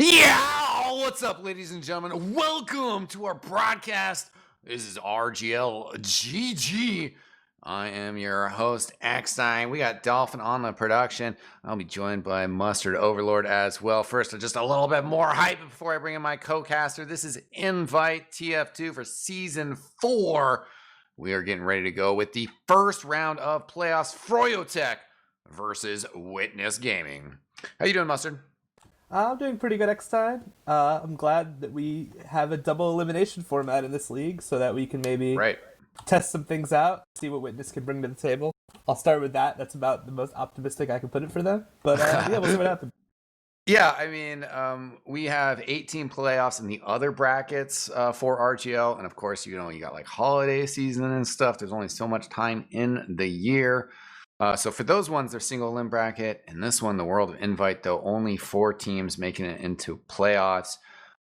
Yeah, what's up, ladies and gentlemen? Welcome to our broadcast. This is RGLgg. I am your host, Eckstein. We got Dolphin on the production. I'll be joined by Mustard Overlord as well. First, just a little bit more hype before I bring in my co-caster. This is Invite TF2 for Season 4. We are getting ready to go with the first round of playoffs, Froyotech versus Witness Gaming. How you doing, Mustard? I'm doing pretty good, Eckstein. I'm glad that we have a double elimination format in this league so that we can maybe test some things out, see what Witness can bring to the table. I'll start with that. That's about the most optimistic I can put it for them. But yeah, we'll see what happens. Yeah, I mean, we have 18 playoffs in the other brackets for RGL. And of course, you got like holiday season and stuff. There's only so much time in the year. So for those ones, they're single elim bracket. And this one, the World of Invite, though, only 4 teams making it into playoffs.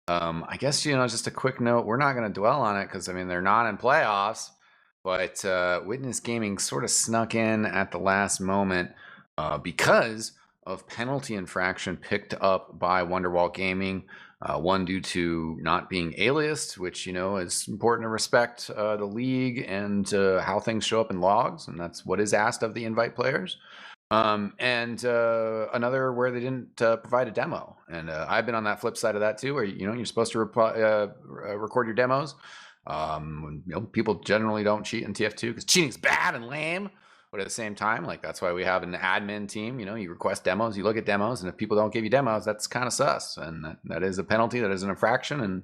I guess, just a quick note, we're not going to dwell on it because, I mean, they're not in playoffs. But Witness Gaming sort of snuck in at the last moment because of penalty infraction picked up by Wonderwall Gaming. One due to not being aliased, which, is important to respect the league and how things show up in logs. And that's what is asked of the invite players. And another where they didn't provide a demo. And I've been on that flip side of that too, where, you're supposed to record your demos. People generally don't cheat in TF2 because cheating's bad and lame. But at the same time, like, that's why we have an admin team. You request demos, you look at demos, and if people don't give you demos, that's kind of sus. And that is a penalty, that is an infraction, and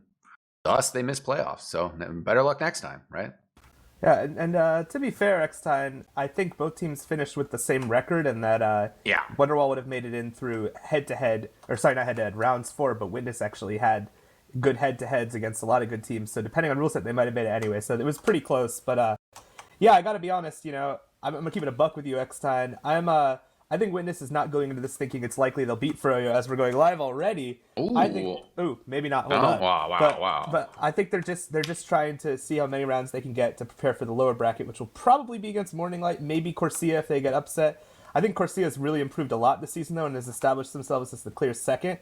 thus they miss playoffs. So better luck next time, right? Yeah, and to be fair, Eckstein, I think both teams finished with the same record, and that Wonderwall would have made it in through head-to-head, or sorry, not head-to-head, rounds 4, but Witness actually had good head-to-heads against a lot of good teams. So depending on rule set, they might have made it anyway. So it was pretty close. But yeah, I got to be honest, I'm going to keep it a buck with you, Eckstein. I think Witness is not going into this thinking it's likely they'll beat Froyo as we're going live already. Maybe not. Hold on. Wow. But I think they're just trying to see how many rounds they can get to prepare for the lower bracket, which will probably be against Morning Light, maybe Corsia if they get upset. I think Corsia has really improved a lot this season, though, and has established themselves as the clear second.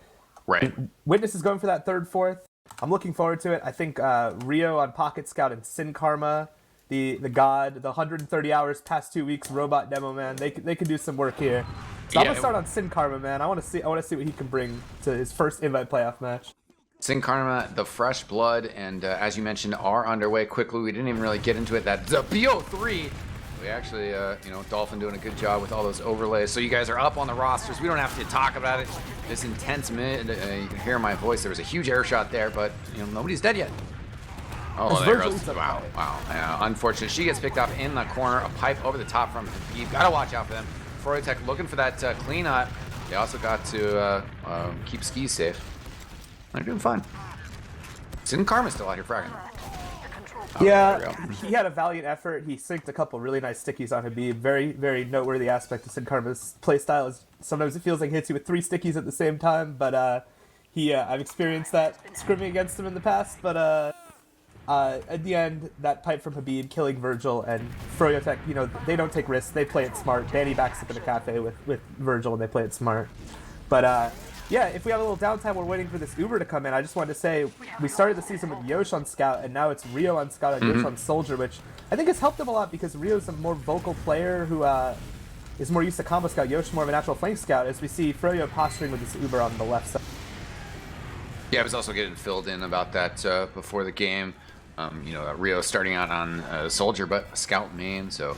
Right. Witness is going for that third, fourth. I'm looking forward to it. I think Rio on Pocket Scout and Sin Karma, the god, the 130 hours past 2 weeks robot demo, man. They could do some work here. So I'm gonna start on Sin Karma, man. I want to see what he can bring to his first invite playoff match. Sin Karma, the fresh blood, and as you mentioned, are underway quickly. We didn't even really get into it. That BO3. We actually, Dolphin doing a good job with all those overlays. So you guys are up on the rosters. We don't have to talk about it. This intense mid, you can hear my voice. There was a huge air shot there, but nobody's dead yet. Oh, there goes. Wow. Unfortunate. She gets picked off in the corner. A pipe over the top from Habib. Gotta watch out for them. Froyotech looking for that cleanup. They also got to keep skis safe. They're doing fine. Sin Karma's still out here fragging. He had a valiant effort. He synced a couple really nice stickies on Habib. Very, very noteworthy aspect of Sin Karma's playstyle is sometimes it feels like he hits you with 3 stickies at the same time, but I've experienced that scrimming against him in the past, but at the end, that pipe from Habib killing Virgil and Froyotech, they don't take risks. They play it smart. Danny backs up in a cafe with Virgil and they play it smart. But yeah, if we have a little downtime, we're waiting for this Uber to come in. I just wanted to say we started the season with Yosh on Scout, and now it's Rio on Scout and Yosh on Soldier, which I think has helped them a lot because Rio's a more vocal player who is more used to combo Scout. Yosh more of a natural flank Scout, as we see Froyo posturing with this Uber on the left side. Yeah, I was also getting filled in about that before the game. Rio starting out on Soldier, but Scout main, so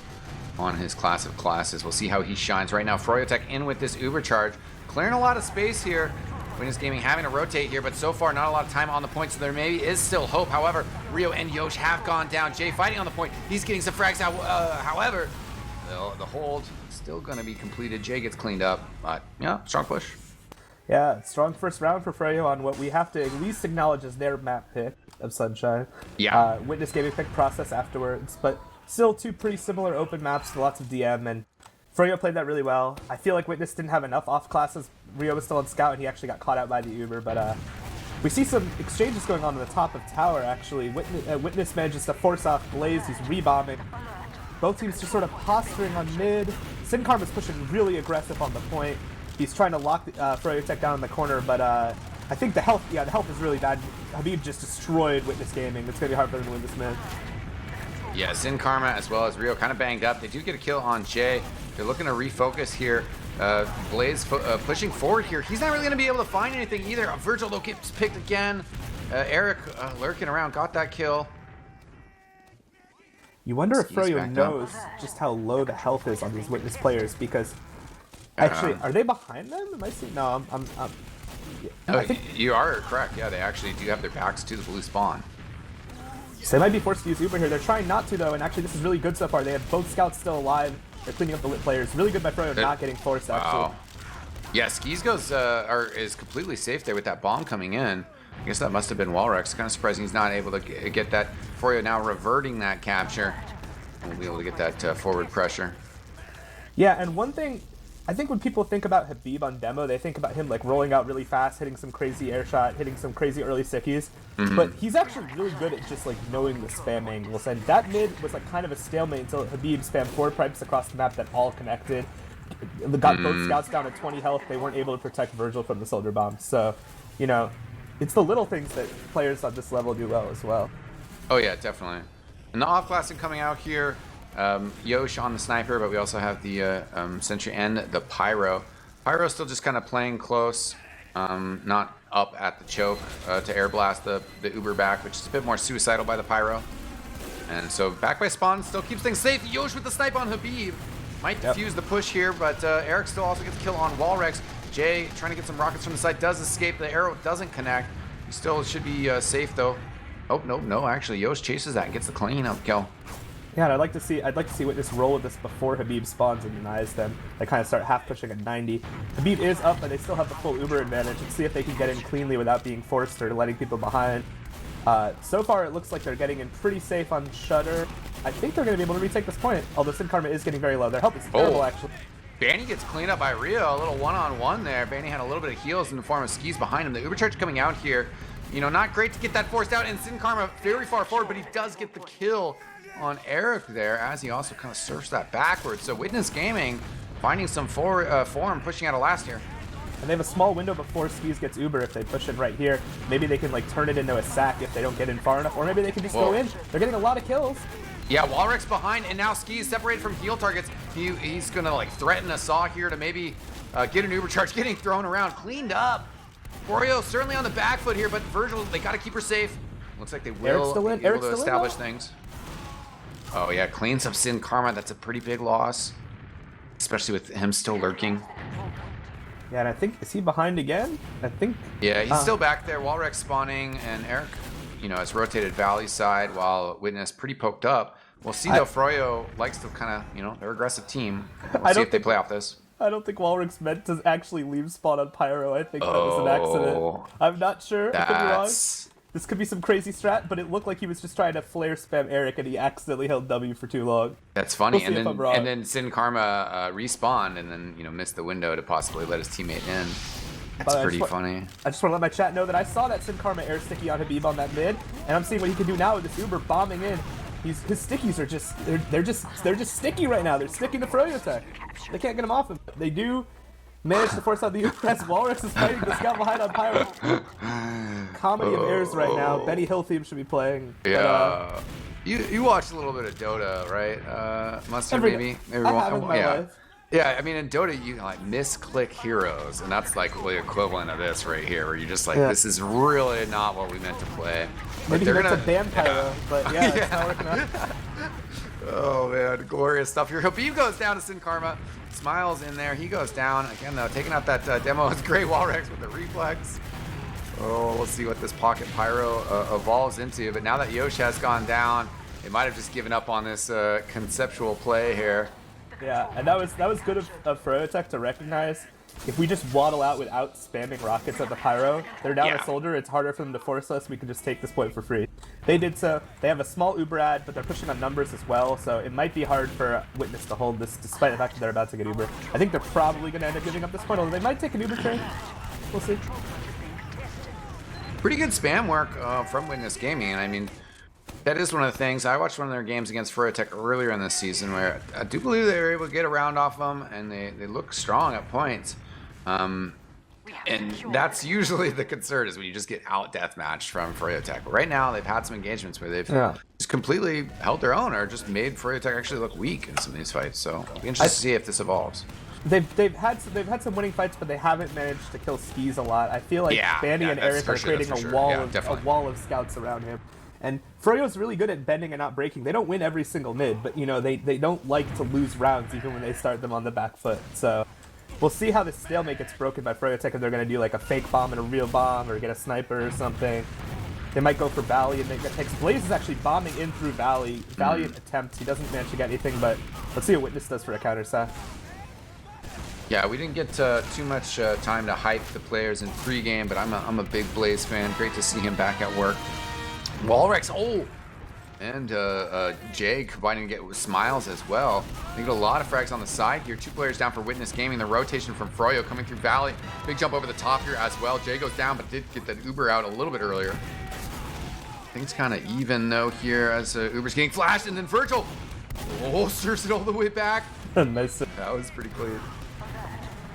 on his class of classes. We'll see how he shines. Right now, Froyotech in with this Uber charge, clearing a lot of space here. Witness Gaming having to rotate here, but so far not a lot of time on the point, so there maybe is still hope. However, Rio and Yosh have gone down. Jay fighting on the point. He's getting some frags out. However, the hold still going to be completed. Jay gets cleaned up, but yeah, strong push. Yeah, strong first round for Froyo on what we have to at least acknowledge as their map pick of Sunshine. Yeah. Witness Gaming pick process afterwards, but still 2 pretty similar open maps, lots of DM, and Froyo played that really well. I feel like Witness didn't have enough off classes. Rio was still on Scout, and he actually got caught out by the Uber, but we see some exchanges going on the top of tower, actually. Witness manages to force off Blaze, who's rebombing. Both teams just sort of posturing on mid. Sin Karma's pushing really aggressive on the point. He's trying to lock Froyotech down in the corner, but I think the health is really bad. Habib just destroyed Witness Gaming. It's gonna be hard for them to win this mid. Yeah, Sin Karma as well as Rio kind of banged up. They do get a kill on Jay. They're looking to refocus here. Blaze pushing forward here. He's not really going to be able to find anything either. Virgil though gets picked again. Eric lurking around, got that kill. You wonder if Froyo knows just how low the health is on these Witness players, because actually, are they behind them? Am I seeing? No, I think you are correct. Yeah, they actually do have their backs to the blue spawn. So they might be forced to use Uber here. They're trying not to, though, and actually this is really good so far. They have both scouts still alive. They're cleaning up the lit players. Really good by Froyo not getting forced, actually. Wow. Yeah, Skis goes is completely safe there with that bomb coming in. I guess that must have been Walrex. Kind of surprising he's not able to get that. Froyo now reverting that capture. We'll be able to get that forward pressure. Yeah, and one thing, I think when people think about Habib on demo, they think about him like rolling out really fast, hitting some crazy air shot, hitting some crazy early sickies. But he's actually really good at just like knowing the spam angles. And that mid was like kind of a stalemate until Habib spammed 4 pipes across the map that all connected. Got both scouts down at 20 health. They weren't able to protect Virgil from the soldier bomb. So, you know, it's the little things that players on this level do well as well. Oh yeah, definitely. And the off-glassing coming out here. Yosh on the sniper, but we also have the sentry and the pyro. Pyro still just kind of playing close, not up at the choke to air blast the Uber back, which is a bit more suicidal by the pyro. And so back by spawn still keeps things safe. Yosh with the snipe on Habib. Might defuse the push here, but Eric still also gets a kill on Walrex. Jay trying to get some rockets from the side, does escape. The arrow doesn't connect. He still should be safe though. Oh, no, actually Yosh chases that and gets the clean up kill. Yeah, and I'd like to see Witness roll with this before Habib spawns and denies them. They kind of start half pushing at 90. Habib is up, but they still have the full Uber advantage. Let's see if they can get in cleanly without being forced or letting people behind. So far, it looks like they're getting in pretty safe on Shutter. I think they're going to be able to retake this point, although Sin Karma is getting very low. Their health is terrible, actually. Banny gets cleaned up by Rio. A little one-on-one there. Banny had a little bit of heals in the form of Skis behind him. The Uber charge coming out here. You know, not great to get that forced out, and Sin Karma very far forward, but he does get the kill on Eric there, as he also kind of surfs that backwards. So Witness Gaming finding some form, pushing out of last here. And they have a small window before Skis gets Uber if they push in right here. Maybe they can like turn it into a sack if they don't get in far enough, or maybe they can just go in. They're getting a lot of kills. Yeah, Walrex behind, and now Skis separated from heal targets. He's gonna like threaten a saw here to maybe get an Uber charge, getting thrown around, cleaned up. Froyo certainly on the back foot here, but Virgil, they gotta keep her safe. Looks like they will be able to establish things. Oh yeah, cleans up Sin Karma. That's a pretty big loss, especially with him still lurking. Yeah, and I think, is he behind again? I think. Yeah, he's still back there. Walrex spawning, and Eric, you know, has rotated Valley side while Witness pretty poked up. We'll see though. Froyo likes to kind of, you know, they're an aggressive team. We'll see if they play off this. I don't think Walrex meant to actually leave spawn on Pyro. I think that was an accident. I'm not sure. I could be wrong. This could be some crazy strat, but it looked like he was just trying to flare spam Eric, and he accidentally held W for too long. That's funny. We'll and then Sin Karma respawned, and then missed the window to possibly let his teammate in. That's pretty funny. I just want to let my chat know that I saw that Sin Karma air sticky on Habib on that mid, and I'm seeing what he can do now with this Uber bombing in. His stickies are just they're just sticky right now. They're sticking to Froyotech. They can't get him off him. They do manage to force out the Uber as Walrus is fighting the scout behind on Pyro. Comedy of errors right now. Benny Hill theme should be playing. Yeah. But, you watched a little bit of Dota, right? Mustard maybe. Yeah, I mean in Dota you like misclick heroes, and that's like the equivalent of this right here, where you're just like, this is really not what we meant to play. Maybe they're gonna ban Pyro, but yeah, it's not working out. Oh man, glorious stuff here. Habib goes down to Sin Karma. Smiles in there. He goes down again though, taking out that demo. It's great Walrex with the reflex. Oh, we'll see what this pocket Pyro evolves into. But now that Yosh has gone down, they might have just given up on this conceptual play here. Yeah, and that was good of Froyotech to recognize. If we just waddle out without spamming rockets at the Pyro, they're down a soldier, it's harder for them to force us, we can just take this point for free. They did so. They have a small Uber ad, but they're pushing on numbers as well, so it might be hard for Witness to hold this, despite the fact that they're about to get Uber. I think they're probably going to end up giving up this point, although they might take an Uber train. We'll see. Pretty good spam work from Witness Gaming, and I mean, that is one of the things. I watched one of their games against Froyotech earlier in this season where I do believe they were able to get a round off them, and they look strong at points. And that's usually the concern, is when you just get out deathmatched from Froyotech. But right now, they've had some engagements where they've just completely held their own, or just made Froyotech actually look weak in some of these fights. So it'll be interesting to see if this evolves. They've had some winning fights, but they haven't managed to kill Skis a lot. I feel like Banny and Eric are creating a wall of scouts around him. And Froyo's really good at bending and not breaking. They don't win every single mid, but they don't like to lose rounds even when they start them on the back foot. So we'll see how this stalemate gets broken by Froyotech, if they're going to do like a fake bomb and a real bomb, or get a sniper or something. They might go for Valley and make that takes. Blaze is actually bombing in through Valley. Valiant attempt. He doesn't manage to get anything, but let's see what Witness does for a counter sack. Yeah, we didn't get too much time to hype the players in pregame, but I'm a big Blaze fan. Great to see him back at work. Walrex, and Jay combining to get with Smiles as well. They get a lot of frags on the side here. 2 players down for Witness Gaming. The rotation from Froyo coming through Valley. Big jump over the top here as well. Jay goes down, but did get that Uber out a little bit earlier. Things kind of even though here as Uber's getting flashed, and then Virgil holsters it all the way back. Nice. That was pretty clean.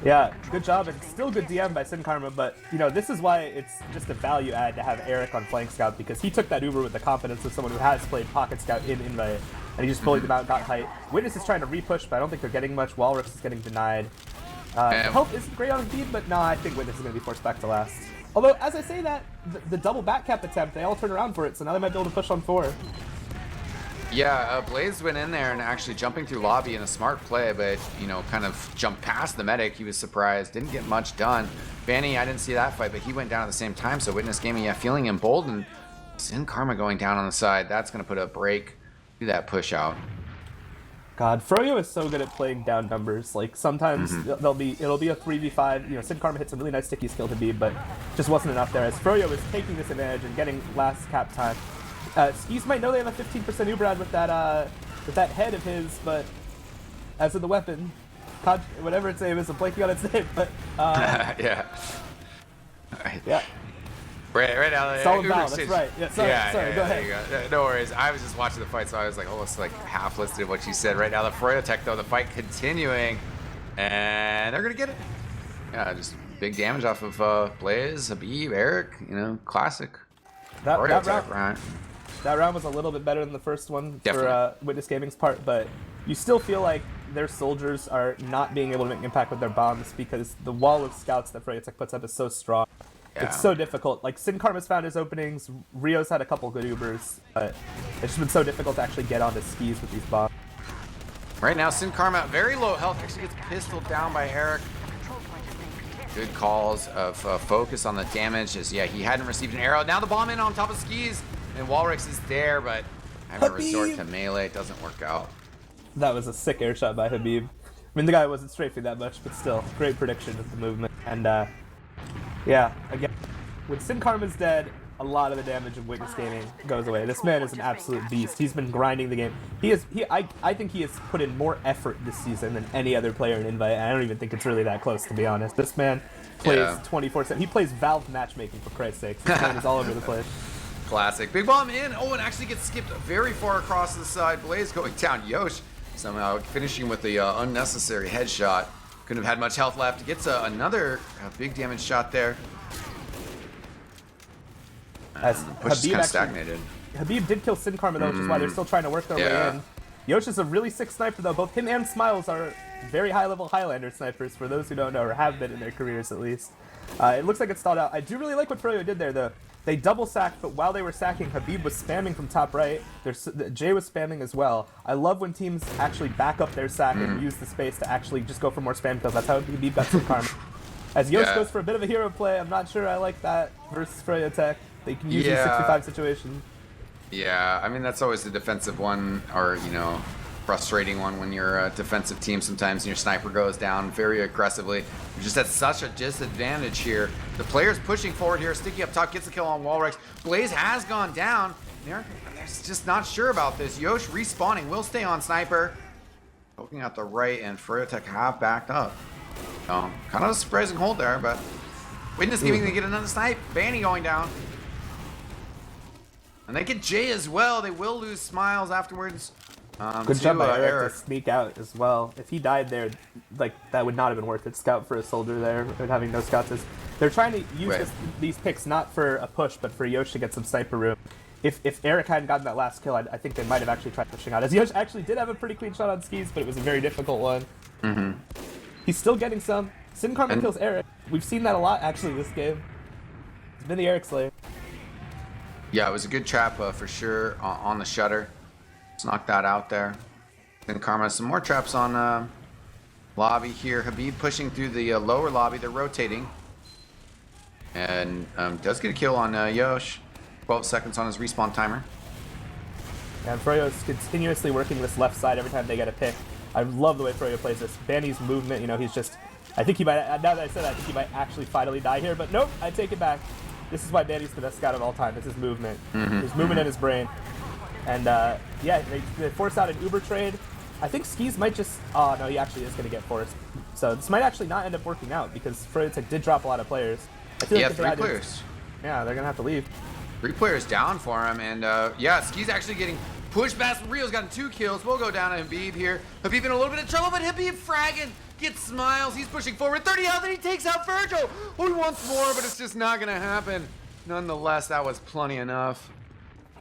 Yeah, good job, and still good DM by Sin Karma, but, this is why it's just a value add to have Eric on Flank Scout, because he took that Uber with the confidence of someone who has played Pocket Scout in Invite, and he just bullied them out, got height. Witness is trying to repush, but I don't think they're getting much. Walrus is getting denied. Health isn't great on Embiid, but no, I think Witness is going to be forced back to last. Although, as I say that, the double back cap attempt, they all turn around for it, so now they might be able to push on 4. Yeah, Blaze went in there and actually jumping through lobby in a smart play, but, kind of jumped past the medic. He was surprised, didn't get much done. Banny, I didn't see that fight, but he went down at the same time, so Witness Gaming, feeling emboldened. Sin Karma going down on the side, that's going to put a break to that push out. God, Froyo is so good at playing down numbers. Like, sometimes it'll be a 3v5. Sin Karma hit some really nice sticky skill to be, but just wasn't enough there, as Froyo is taking this advantage and getting last cap time. Skis might know they have a 15% Uber with that head of his, but as of the weapon, whatever its name is, I'm blanking on its name, but yeah. All right. Yeah. Right now, Solid Val, that's right. Yeah, sorry, go ahead. No worries. I was just watching the fight, so I was like almost like half listening to what you said. Right now, the Froyotech, though, the fight continuing, and they're gonna get it. Yeah, just big damage off of Blaze, Habib, Eric. Classic. That round was a little bit better than the first one for Witness Gaming's part, but you still feel like their soldiers are not being able to make impact with their bombs because the wall of scouts that Froyotech puts up is so strong. Yeah. It's so difficult. Like, Sin Karma's found his openings, Rio's had a couple good Ubers, but it's just been so difficult to actually get onto Skis with these bombs. Right now, Sin Karma, very low health, actually gets pistoled down by Eric. Good calls of focus on the damage, as he hadn't received an arrow. Now the bomb in on top of Skis, and Walrix is there, but having to resort to melee doesn't work out. That was a sick air shot by Habib. I mean, the guy wasn't strafing that much, but still, great prediction of the movement. And again, when Sin Karma's dead, a lot of the damage of Witness Gaming goes away. This man is an absolute beast. He's been grinding the game. I think he has put in more effort this season than any other player in Invite. I don't even think it's really that close, to be honest. This man plays 24/7. He plays Valve matchmaking, for Christ's sake. This man is all over the place. Classic. Big bomb in. Oh, and actually gets skipped very far across the side. Blaze going down. Yosh somehow finishing with the unnecessary headshot. Couldn't have had much health left. Gets another big damage shot there. As push is kind of stagnated. Habib did kill Sin Karma, though, which is why they're still trying to work their way in. Yosh is a really sick sniper, though. Both him and Smiles are very high-level Highlander snipers, for those who don't know, or have been in their careers, at least. It looks like it stalled out. I do really like what Froyo did there, though. They double sacked, but while they were sacking, Habib was spamming from top right. Jay was spamming as well. I love when teams actually back up their sack and use the space to actually just go for more spam kills. That's how Habib got Sin Karma. As Yosh goes for a bit of a hero play, I'm not sure I like that versus Froyotech. They can use a 65 situation. Yeah, I mean, that's always the defensive one, or, frustrating one when you're a defensive team sometimes and your sniper goes down very aggressively. You're just at such a disadvantage here. The player's pushing forward here. Sticky up top gets the kill on Walrex. Blaze has gone down. They're just not sure about this. Yosh respawning. Will stay on sniper. Poking out the right, and Froyotech have backed up. Kind of a surprising hold there, but Witness Gaming to get another snipe. Banny going down. And they get Jay as well. They will lose Smiles afterwards. Good to job by Eric Eric. to sneak out as well. If he died there, like that would not have been worth it. Scout for a soldier there, and having no scouts is. They're trying to use these picks not for a push, but for Yosh to get some sniper room. If Eric hadn't gotten that last kill, I think they might have actually tried pushing out. As Yosh actually did have a pretty clean shot on skis, but it was a very difficult one. Mm-hmm. He's still getting some. Sin Karma kills Eric. We've seen that a lot actually this game. It's been the Eric Slayer. Yeah, it was a good trap for sure on the shutter. Let's knock that out there. Then Karma, some more traps on lobby here. Habib pushing through the lower lobby. They're rotating. And does get a kill on Yosh. 12 seconds on his respawn timer. And Froyo is continuously working this left side every time they get a pick. I love the way Froyo plays this. Banny's movement, you know, he's just... I think he might... Now that I said that, I think he might actually finally die here. But nope, I take it back. This is why Banny's the best scout of all time. It's his movement. His movement and his brain. And, yeah, they force out an Uber trade. I think Skis might just... Oh, no, he actually is going to get forced. So this might actually not end up working out because Froyotech did drop a lot of players. I feel like 3 players. Yeah, they're going to have to leave. 3 players down for him. And, yeah, Skis actually getting pushed past. Rio's gotten 2 kills. We'll go down to Habib here. Habib in a little bit of trouble, but Habib fragging. Gets smiles. He's pushing forward. 30 health, and he takes out Virgil. Oh, he wants more, but it's just not going to happen. Nonetheless, that was plenty enough.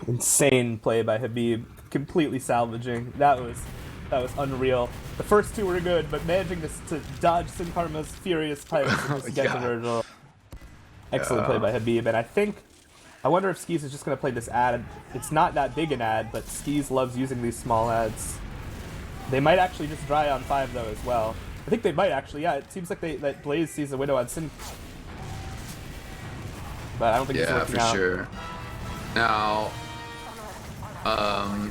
Insane play by Habib, completely salvaging. That was unreal. The first 2 were good, but managing to dodge Sin Karma's furious pirates and just get to Virgil. Excellent play by Habib, and I wonder if Skis is just going to play this ad. It's not that big an ad, but Skis loves using these small ads. They might actually just dry on 5 though as well. I think they might actually. Yeah, it seems like that Blaze sees a window on Sin. But I don't think it's working out. Yeah, for sure. Now,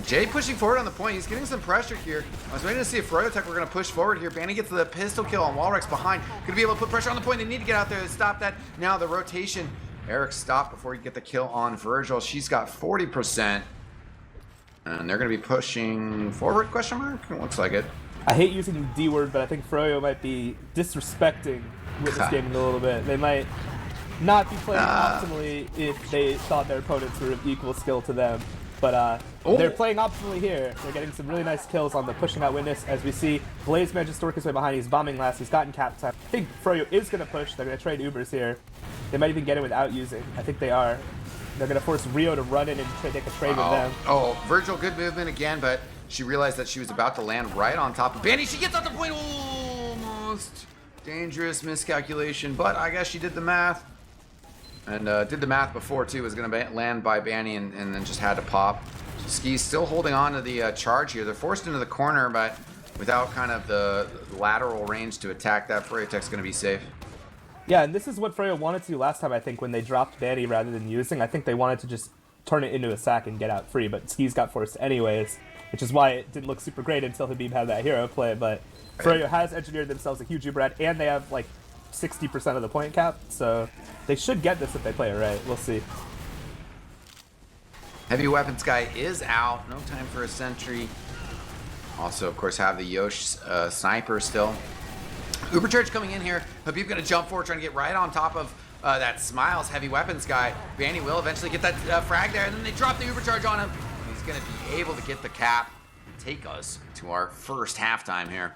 Jay pushing forward on the point. He's getting some pressure here. I was waiting to see if Froyotech were going to push forward here. Banny gets the pistol kill on Walrex behind. Going to be able to put pressure on the point. They need to get out there to stop that. Now the rotation. Eric stopped before he get the kill on Virgil. She's got 40%. And they're going to be pushing forward, question mark? It looks like it. I hate using the D word, but I think Froyo might be disrespecting Witness Gaming a little bit. They might not be playing optimally if they thought their opponents were of equal skill to them. But they're playing optimally here. They're getting some really nice kills on the pushing out Witness. As we see, Blaze manages to work his way behind. He's bombing last. He's gotten cap time. I think Froyo is going to push. They're going to trade Ubers here. They might even get it without using. I think they are. They're going to force Rio to run in and take a trade with them. Oh, Virgil, good movement again, but she realized that she was about to land right on top of Banny. She gets on the point. Almost dangerous miscalculation, but I guess she did the math. And did the math before, too. Was going to land by Banny and then just had to pop. So Ski's still holding on to the charge here. They're forced into the corner, but without kind of the lateral range to attack that, Froyotech's going to be safe. Yeah, and this is what Froyo wanted to do last time, I think, when they dropped Banny rather than using. I think they wanted to just turn it into a sack and get out free, but Skis got forced anyways, which is why it didn't look super great until Habib had that hero play. But Froyo has engineered themselves a huge Uber ad, and they have, like, 60% of the point cap, so they should get this if they play it right. We'll see. Heavy weapons guy is out. No time for a sentry. Also, of course, have the Yosh sniper still. Uber charge coming in here. Habib gonna jump forward, trying to get right on top of that Smiles heavy weapons guy. Banny will eventually get that frag there, and then they drop the Uber charge on him. He's gonna be able to get the cap and take us to our first halftime here.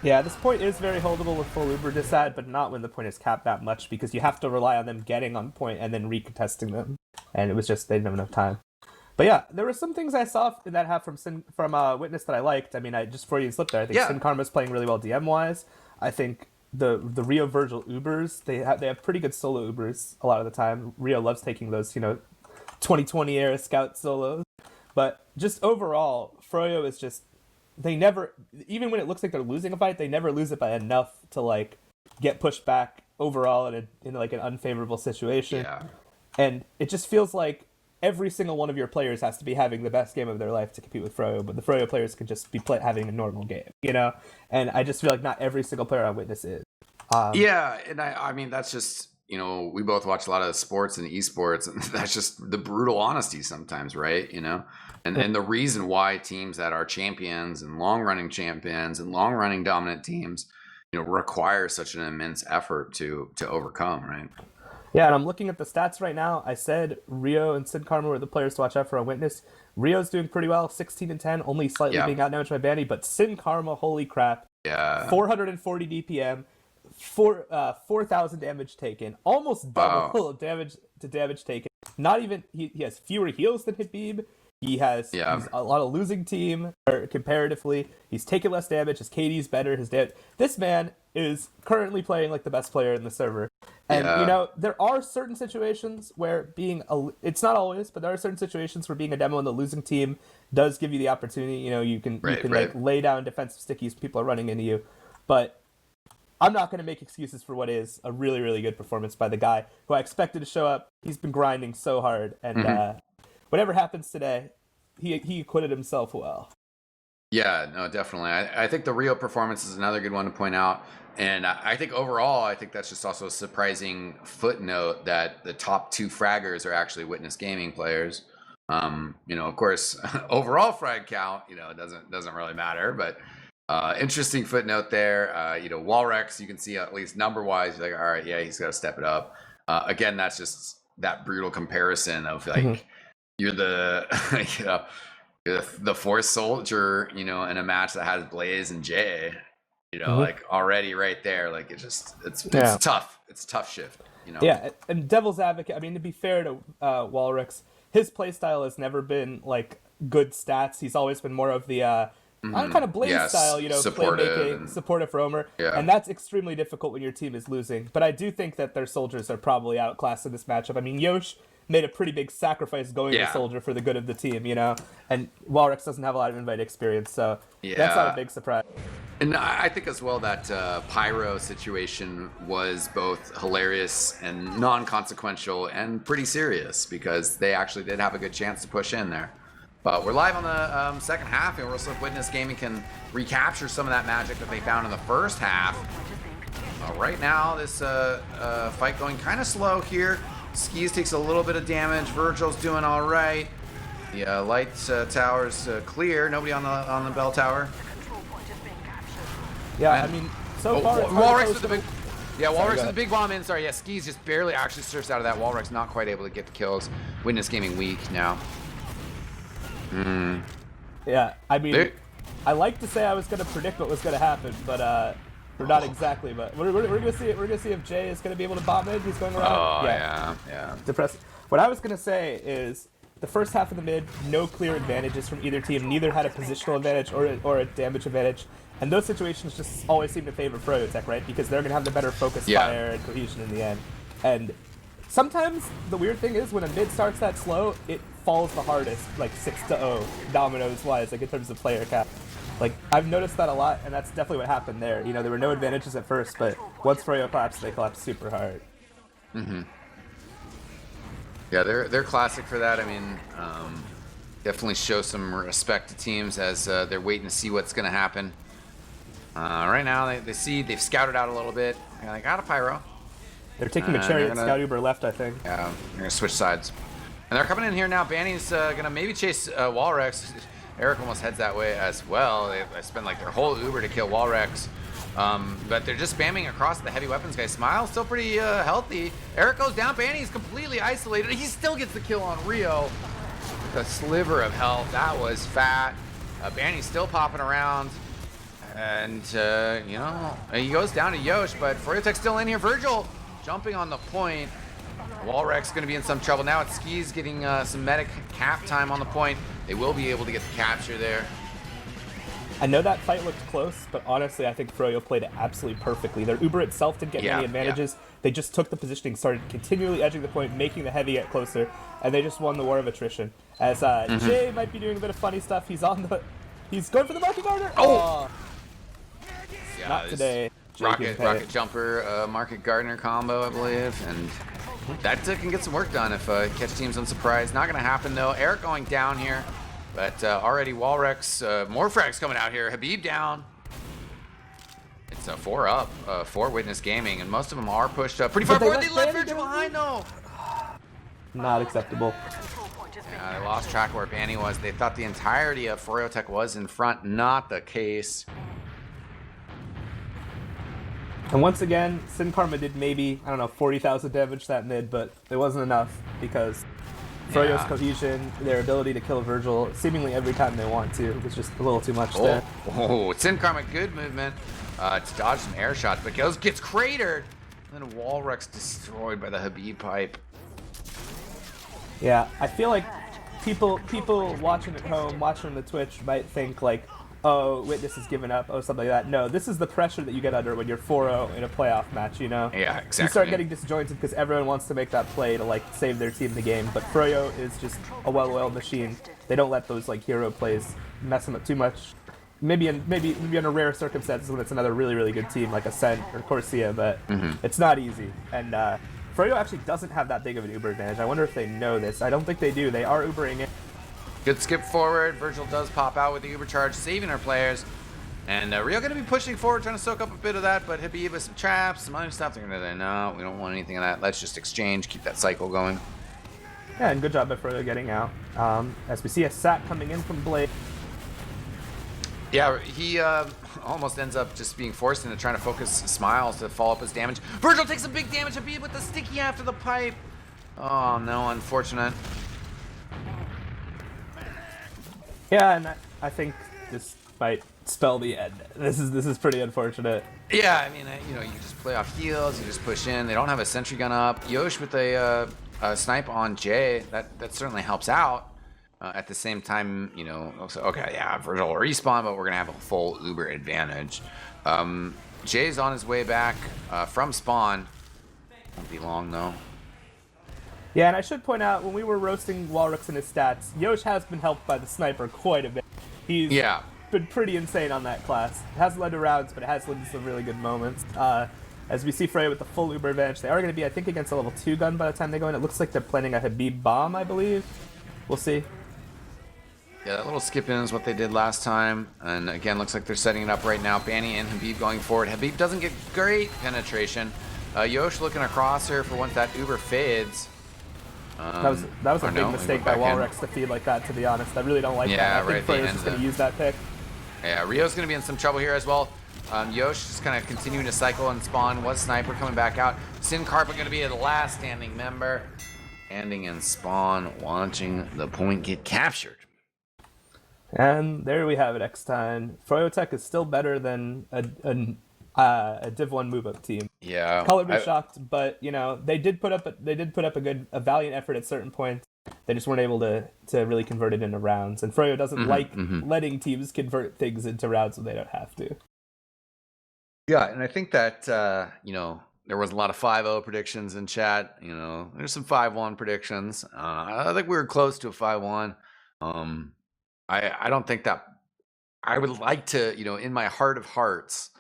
Yeah, this point is very holdable with full Uber disad, but not when the point is capped that much, because you have to rely on them getting on point and then recontesting them. And it was just, they didn't have enough time. But yeah, there were some things I saw in that half from Witness that I liked. I mean, I just Freudian slipped there. I think Sin Karma's playing really well DM-wise. I think the Rio Virgil Ubers, they have pretty good solo Ubers a lot of the time. Rio loves taking those, 2020 era scout solos. But just overall, Froyo is just, they never, even when it looks like they're losing a fight, they never lose it by enough to get pushed back overall in an unfavorable situation. Yeah. And it just feels like every single one of your players has to be having the best game of their life to compete with Froyo, but the Froyo players can just be having a normal game, And I just feel like not every single player on Witness is. Yeah, and I mean, that's just, we both watch a lot of sports and esports, and that's just the brutal honesty sometimes, right? And the reason why teams that are champions and long-running champions and long-running dominant teams, require such an immense effort to overcome, right? Yeah, and I'm looking at the stats right now. I said Rio and Sid Karma were the players to watch out for on Witness. Rio's doing pretty well, 16 and 10, only slightly being outdamaged by Banny, but Sin Karma, holy crap. Yeah. 440 DPM, 4,000 damage taken, almost double damage taken. Not even he has fewer heals than Habib. He's a lot of losing team comparatively. He's taken less damage. His KD's better. This man is currently playing like the best player in the server. And you know, there are certain situations where it's not always, but there are certain situations where being a demo in the losing team does give you the opportunity. You know, you can like lay down defensive stickies when people are running into you. But I'm not going to make excuses for what is a really, really good performance by the guy who I expected to show up. He's been grinding so hard, and whatever happens today, he acquitted himself well. Yeah, no, definitely. I think the Rio performance is another good one to point out. And I think overall, I think that's just also a surprising footnote that the top 2 fraggers are actually Witness Gaming players. You know, of course, overall frag count, you know, doesn't really matter, but interesting footnote there. You know, Walrex, you can see at least number-wise, you're like, all right, yeah, he's got to step it up. Again, that's just that brutal comparison of like, you're the, you know, the fourth soldier, you know, in a match that has Blaze and Jay, you know, like already right there, like it's tough. It's a tough shift, you know. Yeah, and Devil's Advocate, I mean, to be fair to Walrix, his playstyle has never been like good stats. He's always been more of the kind of Blaze style, you know, playmaking, supportive roamer. Yeah. And that's extremely difficult when your team is losing. But I do think that their soldiers are probably outclassed in this matchup. I mean, Yosh made a pretty big sacrifice going to soldier for the good of the team, you know? And Walrix doesn't have a lot of invite experience, so that's not a big surprise. And I think as well that Pyro situation was both hilarious and non-consequential and pretty serious because they actually did have a good chance to push in there. But we're live on the second half, and we're also Witness Gaming can recapture some of that magic that they found in the first half. Right now, this fight going kind of slow here. Skis takes a little bit of damage. Virgil's doing all right. The light tower's clear. Nobody on the bell tower. Yeah, I mean, so far. Walrex with the big. Yeah, Walrex with the big bomb in. Sorry, yeah, Skis just barely actually surfs out of that. Walrex not quite able to get the kills. Witness Gaming weak now. Yeah, I mean, I like to say I was going to predict what was going to happen, but we're not exactly. But we're gonna see. We're gonna see if Jay is gonna be able to bomb it. He's going around. Oh yeah. Depressing. What I was gonna say is the first half of the mid, no clear advantages from either team. Neither had a positional advantage or a damage advantage, and those situations just always seem to favor Froyotech, right? Because they're gonna have the better focus fire and cohesion in the end. And sometimes the weird thing is when a mid starts that slow, it falls the hardest, like 6-0 dominoes wise, like in terms of player cap. Like, I've noticed that a lot, and that's definitely what happened there. You know, there were no advantages at first, but once Froyo collapsed, they collapsed super hard. Yeah, they're classic for that. I mean, definitely show some respect to teams as they're waiting to see what's going to happen. Right now, they've scouted out a little bit. They got a Pyro. They're taking the Chariot Scout Uber left, I think. Yeah, they're going to switch sides. And they're coming in here now. Banny's going to maybe chase Walrex. Eric almost heads that way as well. They spend like their whole Uber to kill Walrex. But they're just spamming across the heavy weapons guy. Smile still pretty healthy. Eric goes down. Banny's completely isolated. He still gets the kill on Rio. The sliver of health. That was fat. Banny's still popping around. And, you know, he goes down to Yosh, but Froyotech's still in here. Virgil jumping on the point. Walrex going to be in some trouble. Now it's Skis getting some medic cap time on the point. They will be able to get the capture there. I know that fight looked close, but honestly, I think Froyo played it absolutely perfectly. Their Uber itself didn't get many advantages. They just took the positioning, started continually edging the point, making the heavy get closer, and they just won the war of attrition. As Jay might be doing a bit of funny stuff. He's going for the market garter. Oh! Yeah, not today. Rocket jumper, market gardener combo, I believe, and that can get some work done if catch teams unsurprised. Not gonna happen though. Eric going down here, but already Walrex, more frags coming out here. Habib down. It's a 4 up for Witness Gaming, and most of them are pushed up pretty far forward. They left Virgil behind though. Not acceptable. Yeah, they lost track of where Banny was. They thought the entirety of Froyotech was in front. Not the case. And once again, Sin Karma did maybe, I don't know, 40,000 damage that mid, but it wasn't enough because Froyo's Yeah. cohesion, their ability to kill Virgil seemingly every time they want to, was just a little too much there. Oh, Sin Karma, good movement to dodge some air shots, but gets cratered. And then Walrux destroyed by the Habib pipe. Yeah, I feel like people watching at home, watching on the Twitch might think like, oh, Witness has given up, oh, something like that. No, this is the pressure that you get under when you're 4-0 in a playoff match, you know? Yeah, exactly. You start getting disjointed because everyone wants to make that play to, like, save their team in the game, but Froyo is just a well-oiled machine. They don't let those, like, hero plays mess them up too much. Maybe under rare circumstances when it's another really, really good team like Ascent or Corsia, but it's not easy. And Froyo actually doesn't have that big of an Uber advantage. I wonder if they know this. I don't think they do. They are Ubering it. Good skip forward. Virgil does pop out with the Uber charge, saving our players. And Rio going to be pushing forward, trying to soak up a bit of that, but Habib with some traps, some other stuff. They're going to say, no, we don't want anything of that. Let's just exchange, keep that cycle going. Yeah, and good job by Froyo getting out. As we see a Sat coming in from Blade. Yeah, he almost ends up just being forced into trying to focus Smiles to follow up his damage. Virgil takes some big damage. Habib with the sticky after the pipe. Oh, no, unfortunate. Yeah, and I think this might spell the end. This is pretty unfortunate. Yeah, I mean, you just play off heals, you just push in. They don't have a sentry gun up. Yosh with a snipe on Jay, that certainly helps out. At the same time, also, okay, yeah, Virgil will respawn, but we're gonna have a full Uber advantage. Jay's on his way back from spawn. Won't be long though. Yeah, and I should point out, when we were roasting Walrux and his stats, Yosh has been helped by the sniper quite a bit. He's been pretty insane on that class. It hasn't led to rounds, but it has led to some really good moments. As we see Freya with the full Uber advantage, they are going to be, I think, against a level 2 gun by the time they go in. It looks like they're planning a Habib bomb, I believe. We'll see. Yeah, that little skip in is what they did last time. And again, looks like they're setting it up right now. Banny and Habib going forward. Habib doesn't get great penetration. Yosh looking across her for once that Uber fades. That was a big mistake by Walrux to feed like that, to be honest. I really don't like that. I think Freya's just going to use that pick. Yeah, Rio's going to be in some trouble here as well. Yosh just kind of continuing to cycle and spawn. Was Sniper coming back out. Sin Karma going to be the last standing member. Standing in spawn, watching the point get captured. And there we have it, X-Time. Froyotech is still better than a Div 1 move-up team. Yeah. Color be shocked, but they did put up a valiant effort at certain points. They just weren't able to really convert it into rounds. And Froyo doesn't like letting teams convert things into rounds when they don't have to. Yeah, and I think that there was a lot of 5-0 predictions in chat. There's some 5-1 predictions. I think we were close to a 5-1. I don't think that I would like to, in my heart of hearts,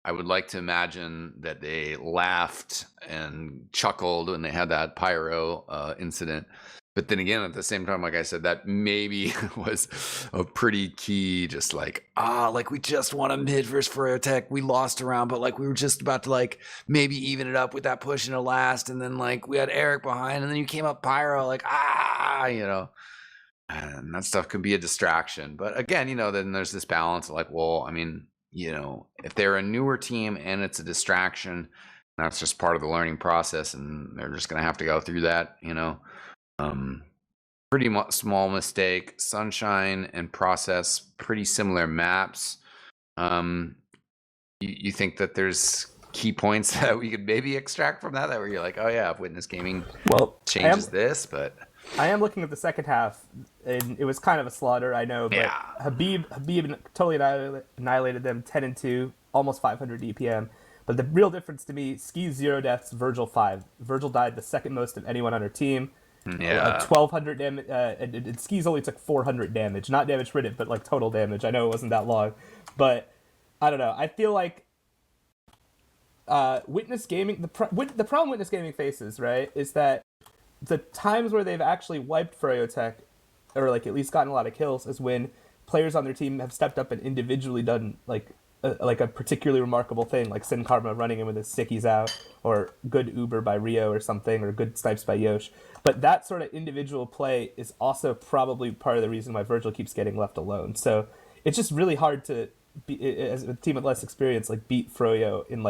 I would like to imagine that they laughed and chuckled when they had that pyro incident. But then again, at the same time, like I said, that maybe was a pretty key, just like we just won a mid versus Froyotech. We lost a round, but we were just about to maybe even it up with that push in the last. And then we had Eric behind, and then you came up pyro, and that stuff could be a distraction. But again, then there's this balance of if they're a newer team and it's a distraction, that's just part of the learning process, and they're just going to have to go through that, pretty small mistake. Sunshine and Process, pretty similar maps. You think that there's key points that we could maybe extract from that where you're like, oh yeah, if Witness Gaming changes this, but... I am looking at the second half, and it was kind of a slaughter, I know, but yeah. Habib totally annihilated them, 10-2, almost 500 DPM. But the real difference to me, Ski's 0 deaths, Virgil 5. Virgil died the second most of anyone on her team. Yeah. 1,200 damage, and Skis only took 400 damage. Not damage written, but total damage. I know it wasn't that long. But, I don't know. I feel like Witness Gaming, the problem Witness Gaming faces, right, is that the times where they've actually wiped Froyotech, or at least gotten a lot of kills, is when players on their team have stepped up and individually done a particularly remarkable thing, like Sin Karma running in with his stickies out, or good Uber by Rio or something, or good snipes by Yosh. But that sort of individual play is also probably part of the reason why Virgil keeps getting left alone. So it's just really hard to, as a team with less experience, beat Froyo in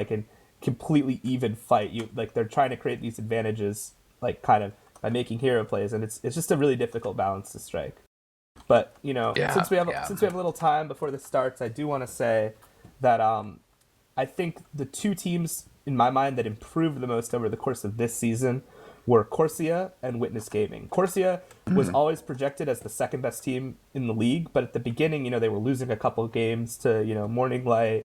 completely even fight. They're trying to create these advantages, like kind of by making hero plays, and it's just a really difficult balance to strike. But since we have a little time before this starts, I do want to say that I think the two teams in my mind that improved the most over the course of this season were Corsia and Witness Gaming. Corsia was always projected as the second best team in the league, but at the beginning, they were losing a couple games to Morning Light.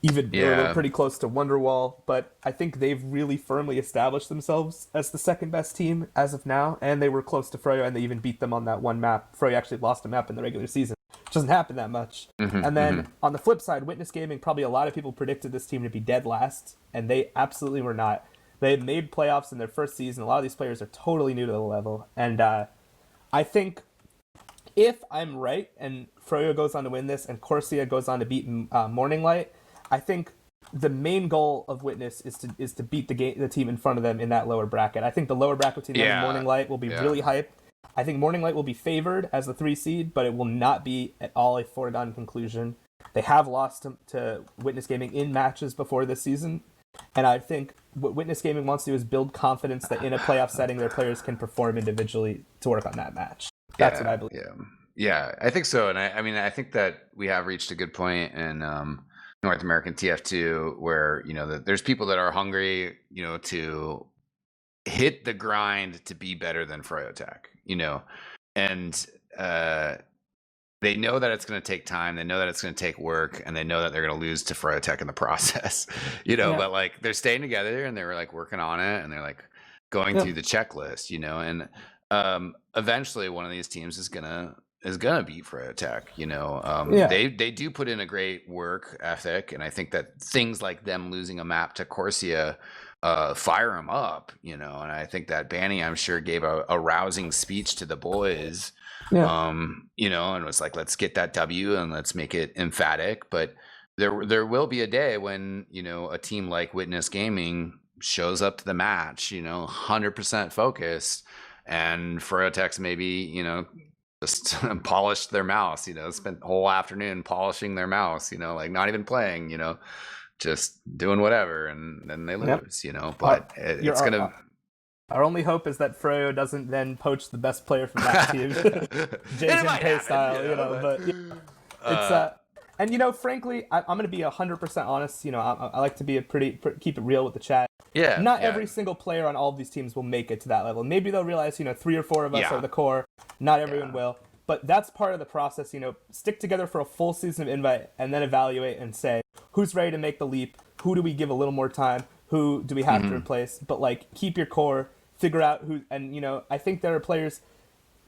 Even they were pretty close to Wonderwall, but I think they've really firmly established themselves as the second best team as of now, and they were close to Froyo, and they even beat them on that one map. Froyo actually lost a map in the regular season, which doesn't happen that much. And then on the flip side, Witness Gaming, probably a lot of people predicted this team to be dead last, and they absolutely were not. They had made playoffs in their first season. A lot of these players are totally new to the level, and I think if I'm right, and Froyo goes on to win this, and Corsia goes on to beat Morning Light, I think the main goal of Witness is to beat the team in front of them in that lower bracket. I think the lower bracket between them and Morning Light will be really hyped. I think Morning Light will be favored as the 3 seed, but it will not be at all a foregone conclusion. They have lost to Witness Gaming in matches before this season, and I think what Witness Gaming wants to do is build confidence that in a playoff setting their players can perform individually to work on that match. That's what I believe. Yeah, I think so. And I think that we have reached a good point in North American TF2 where, there's people that are hungry, to hit the grind to be better than Froyotech, and they know that it's going to take time. They know that it's going to take work, and they know that they're going to lose to Froyotech in the process, but like they're staying together and they're like working on it and they're like going through the checklist, and eventually one of these teams is gonna beat Froyotech. They do put in a great work ethic, and I think that things like them losing a map to Corsia fire them up, and I think that Banny, I'm sure, gave a rousing speech to the boys, and was like, let's get that W and let's make it emphatic. But there will be a day when a team like Witness Gaming shows up to the match 100% focused, and Froyotech's maybe just polished their mouse, spent the whole afternoon polishing their mouse, like not even playing, just doing whatever, and then they lose, but it's gonna. Our only hope is that Froyo doesn't then poach the best player from that team, Jason Pay style, but it's and frankly, I'm going to be 100% honest. I like to be keep it real with the chat. Not every single player on all of these teams will make it to that level. Maybe they'll realize, 3 or 4 of us are the core. Not everyone will. But that's part of the process, stick together for a full season of Invite and then evaluate and say, who's ready to make the leap? Who do we give a little more time? Who do we have to replace? But, keep your core, figure out who, and, I think there are players,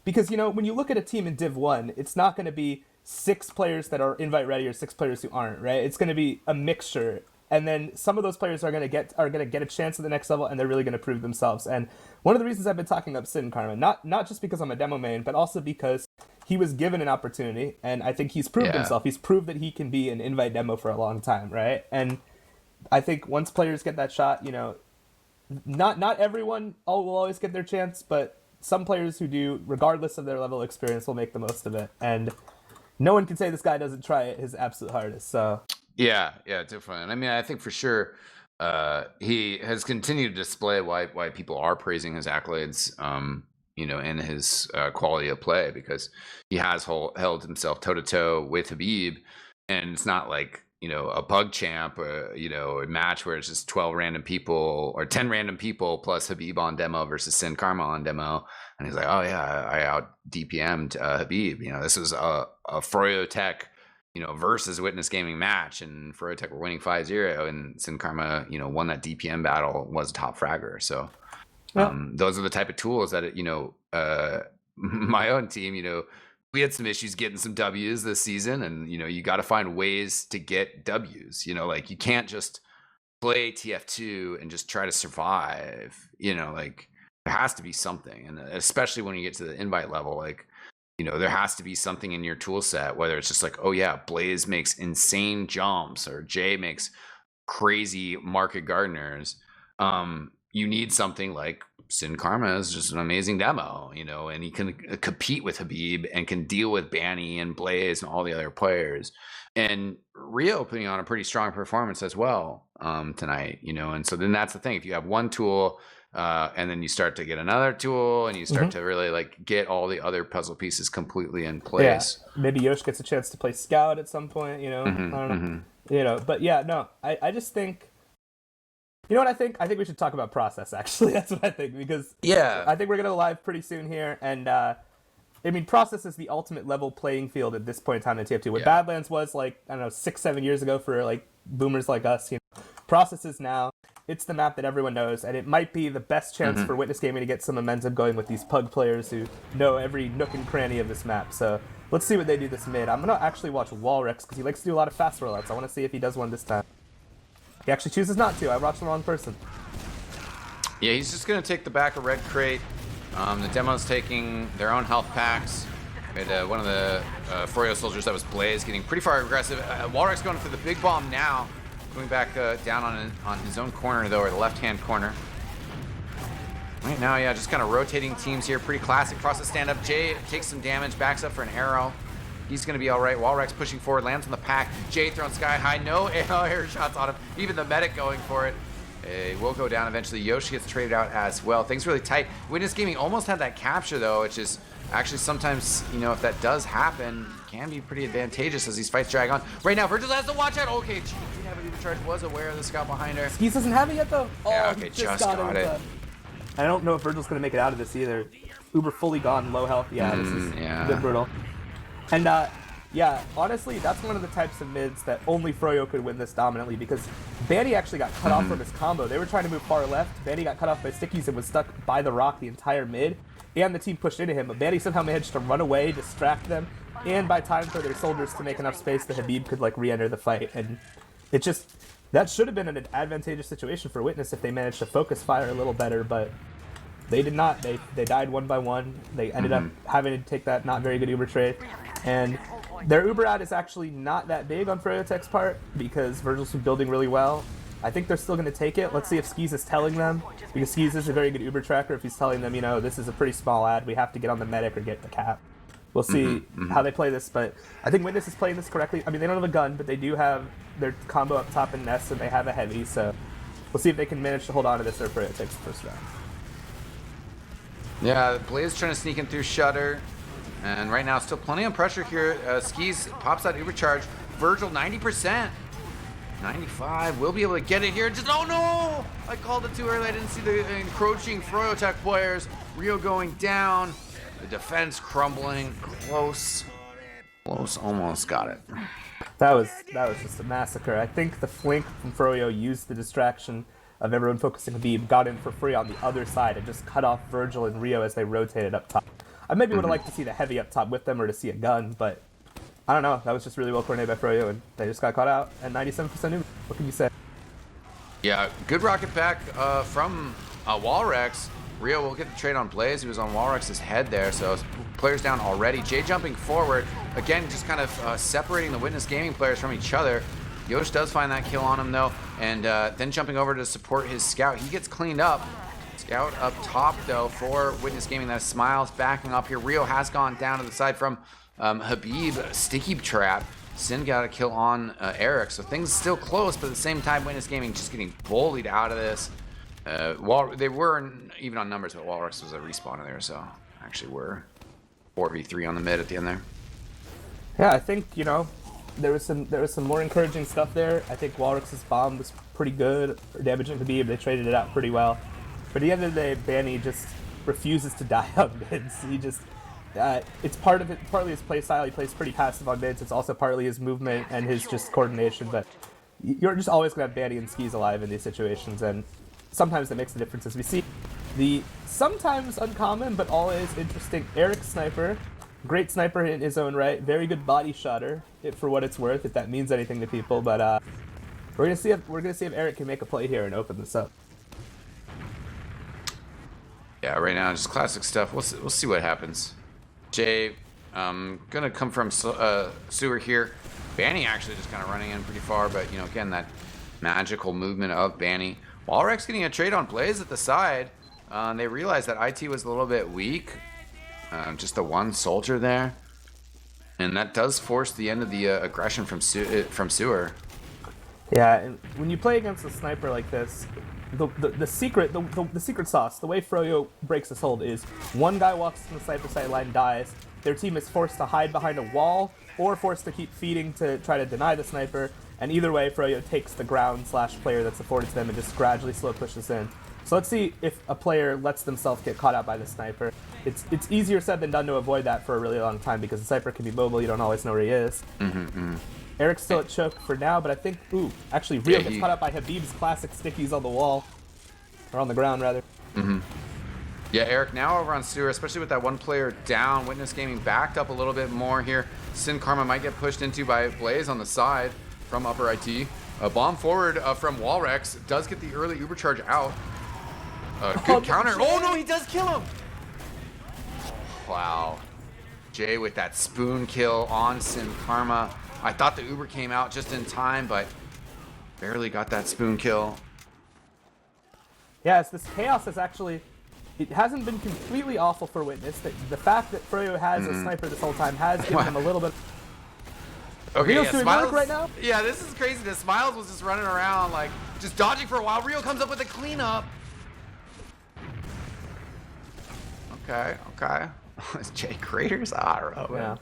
because, when you look at a team in Div 1, it's not going to be 6 players that are Invite ready or 6 players who aren't, right? It's going to be a mixture. And then some of those players are going to get a chance at the next level, and they're really going to prove themselves. And one of the reasons I've been talking up Sid and Karma, not just because I'm a demo main, but also because he was given an opportunity, and I think he's proved himself. He's proved that he can be an Invite demo for a long time, right? And I think once players get that shot, not everyone will always get their chance, but some players who do, regardless of their level of experience, will make the most of it. And no one can say this guy doesn't try it his absolute hardest. So. Yeah, definitely. And I think for sure he has continued to display why people are praising his accolades, and his quality of play, because he has held himself toe-to-toe with Habib, and it's not like, a bug champ, a match where it's just 12 random people or 10 random people plus Habib on demo versus Sin Karma on demo. And he's like, oh yeah, I out DPM'd Habib. This was a Froyotech versus Witness Gaming match, and Froyotech were winning 5-0, and Sin Karma, won that DPM battle, was a top fragger. So those are the type of tools that, my own team, we had some issues getting some W's this season, and, you got to find ways to get W's, you can't just play TF2 and just try to survive, there has to be something. And especially when you get to the invite level, there has to be something in your tool set, whether it's just like, oh yeah, Blaze makes insane jumps, or Jay makes crazy market gardeners. you need something like Sin Karma is just an amazing demo, you know, and he can compete with Habib and can deal with Banny and Blaze and all the other players. And Rio putting on a pretty strong performance as well tonight, you know. And so then that's the thing. If you have one tool and then you start to get another tool and you start to really like get all the other puzzle pieces completely in place. Yeah, maybe Yosh gets a chance to play Scout at some point, you know. I don't know. You know, but yeah, no, I just think, you know what I think? I think we should talk about process, actually. That's what I think, because I think we're going to go live pretty soon here, and I mean, process is the ultimate level playing field at this point in time in TF2. What Badlands was like, I don't know, 6-7 years ago for like boomers like us, you know, process is now. It's the map that everyone knows, and it might be the best chance for Witness Gaming to get some momentum going with these pug players who know every nook and cranny of this map. So let's see what they do this mid. I'm going to actually watch Walrex, because he likes to do a lot of fast rollouts. I want to see if he does one this time. He actually chooses not to. I watched the wrong person. Yeah, he's just going to take the back of Red Crate. The demo's taking their own health packs. We had one of the Froyo soldiers that was Blaze getting pretty far aggressive. Walrex going for the big bomb now. Going back down on his own corner, though, or the left-hand corner. Right now, yeah, just kind of rotating teams here. Pretty classic. Process stand-up. Jay takes some damage, backs up for an arrow. He's going to be all right. Walrex pushing forward, lands on the pack. Jay thrown sky high. No air shots on him. Even the medic going for it. It will go down eventually. Yoshi gets traded out as well. Things really tight. Witness Gaming almost had that capture, though, which is actually sometimes, you know, if that does happen, can be pretty advantageous as these fights drag on. Right now, Virgil has to watch out. Okay, she didn't have a Uber charge. Was aware of the scout behind her. Skis doesn't have it yet, though. Oh, yeah, okay, just got it. I don't know if Virgil's going to make it out of this either. Uber fully gone, low health. Yeah, this is a bit brutal. And, yeah, honestly, that's one of the types of mids that only Froyo could win this dominantly, because Banny actually got cut off from his combo. They were trying to move far left. Banny got cut off by stickies and was stuck by the rock the entire mid, and the team pushed into him, but Banny somehow managed to run away, distract them, and buy time for their soldiers to make enough space that Habib could, like, re-enter the fight. And it just, that should have been an advantageous situation for Witness if they managed to focus fire a little better, but they did not. They died one by one. They ended up having to take that not very good Uber trade, and their Uber out is actually not that big on Froyotech's part because Virgil's been building really well. I think they're still going to take it. Let's see if Skis is telling them, because Skis is a very good Uber tracker. If he's telling them, you know, this is a pretty small ad, we have to get on the medic or get the cap. We'll see how they play this, but I think Witness is playing this correctly. I mean, they don't have a gun, but they do have their combo up top in Nest, and they have a heavy, so we'll see if they can manage to hold on to this or Froyotech's first round. Yeah, Blaze trying to sneak in through Shutter. And right now, still plenty of pressure here. Skis pops that Uber charge. Virgil, 90%. 95. We'll be able to get it here. Just, oh no! I called it too early. I didn't see the encroaching Froyotech players. Rio going down. The defense crumbling. Close. Close. Almost got it. That was just a massacre. I think the flank from Froyo used the distraction of everyone focusing Habib, got in for free on the other side, and just cut off Virgil and Rio as they rotated up top. I maybe would have liked to see the heavy up top with them or to see a gun, but I don't know. That was just really well coordinated by Froyo, and they just got caught out at 97% Uber. What can you say? Yeah, good rocket back from Walrex. Rio will get the trade on Blaze. He was on Walrex's head there, so players down already. Jay jumping forward. Again, just kind of separating the Witness Gaming players from each other. Yosh does find that kill on him, though, and then jumping over to support his scout. He gets cleaned up. Scout up top, though, for Witness Gaming. That Smiles backing up here. Rio has gone down to the side from Habib. Sticky trap. Sin got a kill on Eric, so things still close, but at the same time, Witness Gaming just getting bullied out of this. They weren't even on numbers, but Walrus was a respawn there, so actually we're 4v3 on the mid at the end there. Yeah, I think, you know, there was some more encouraging stuff there. I think Walrus's bomb was pretty good for damaging Habib. They traded it out pretty well. But at the end of the day, Banny just refuses to die on mids. He just, it's partly his play style. He plays pretty passive on mids. It's also partly his movement and his just coordination. But you're just always going to have Banny and Skis alive in these situations. And sometimes that makes a difference. As we see, the sometimes uncommon but always interesting Eric Sniper. Great sniper in his own right. Very good body shotter, for what it's worth, if that means anything to people. But we're gonna see if Eric can make a play here and open this up. Yeah, right now just classic stuff. We'll see what happens. Jay, gonna come from sewer here. Banny actually just kind of running in pretty far, but you know, again, that magical movement of Banny. Walrex getting a trade on Blaze at the side. They realized that IT was a little bit weak. Just the one soldier there. And that does force the end of the aggression from Sewer. Yeah, and when you play against a sniper like this, the secret sauce, the way Froyo breaks his hold is one guy walks in the sniper sight line, dies. Their team is forced to hide behind a wall or forced to keep feeding to try to deny the sniper. And either way, Froyo takes the ground / player that's afforded to them and just gradually slow pushes in. So let's see if a player lets themselves get caught out by the sniper. It's easier said than done to avoid that for a really long time because the sniper can be mobile. You don't always know where he is. Eric's still at choke for now, but I think, actually Rio gets caught out by Habib's classic stickies on the wall. Or on the ground, rather. Yeah, Eric now over on Sewer, especially with that one player down. Witness Gaming backed up a little bit more here. Sin Karma might get pushed into by Blaze on the side from upper IT. A bomb forward from Walrex does get the early Uber charge out. Good counter. Oh no, he does kill him! Wow. Jay with that spoon kill on Sin Karma. I thought the Uber came out just in time, but barely got that spoon kill. Yeah, this chaos is actually... It hasn't been completely awful for Witness. The fact that Froyo has a sniper this whole time has given him a little bit... Okay, Rio's yeah, doing Smiles, work right now? Yeah, this is crazy. The Smiles was just running around, like, just dodging for a while. Rio comes up with a cleanup. Okay. It's Jay Craters? I don't know, man.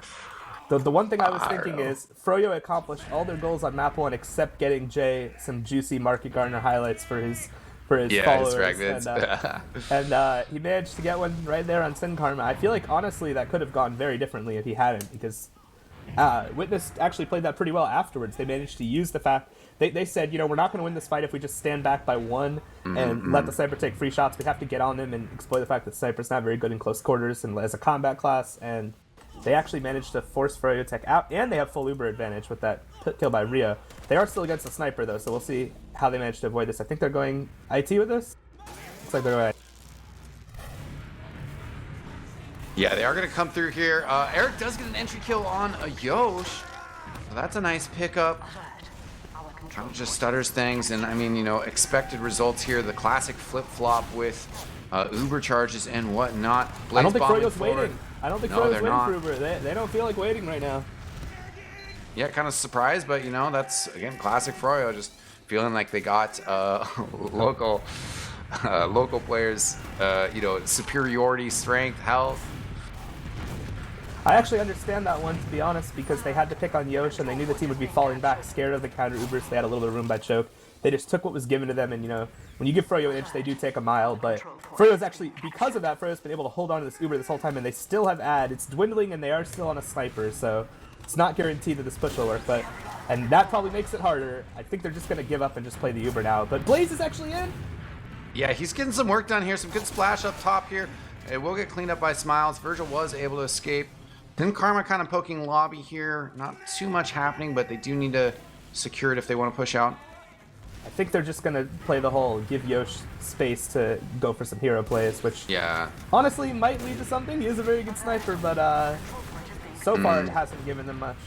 Yeah. The one thing I was thinking is Froyo accomplished all their goals on map 1 except getting Jay some juicy Market Gardener highlights for his followers. His and he managed to get one right there on Sin Karma. I feel like honestly that could have gone very differently if he hadn't, because Witness actually played that pretty well afterwards. They managed to use the fact they said, we're not going to win this fight if we just stand back by one and let the sniper take free shots. We have to get on them and exploit the fact that sniper's not very good in close quarters and as a combat class. And they actually managed to force Froyotech out, and they have full Uber advantage with that kill by Rio. They are still against the sniper though, so we'll see how they manage to avoid this. I think they're going IT with this. Looks like they're going. Yeah, they are going to come through here. Eric does get an entry kill on a Yosh. So that's a nice pickup. Kind of just stutters things, and I mean, expected results here. The classic flip-flop with Uber charges and whatnot. Blaze I don't think bombing Froyo's forward. waiting. I don't think Froyo's waiting for Uber. They don't feel like waiting right now. Yeah, kind of surprised, but that's again classic Froyo, just feeling like they got local players, superiority, strength, health. I actually understand that one, to be honest, because they had to pick on Yosh and they knew the team would be falling back, scared of the counter Ubers. They had a little bit of room by choke. They just took what was given to them, and when you give Froyo an inch, they do take a mile. But Froyo's actually, because of that, Froyo's been able to hold on to this Uber this whole time, and they still have ad. It's dwindling, and they are still on a sniper, so it's not guaranteed that this push will work. And that probably makes it harder. I think they're just going to give up and just play the Uber now. But Blaze is actually in. Yeah, he's getting some work done here. Some good splash up top here. It will get cleaned up by Smiles. Virgil was able to escape. Then Karma kind of poking lobby here. Not too much happening, but they do need to secure it if they want to push out. I think they're just going to play the whole give Yosh space to go for some hero plays, which honestly might lead to something. He is a very good sniper, but so far it hasn't given them much.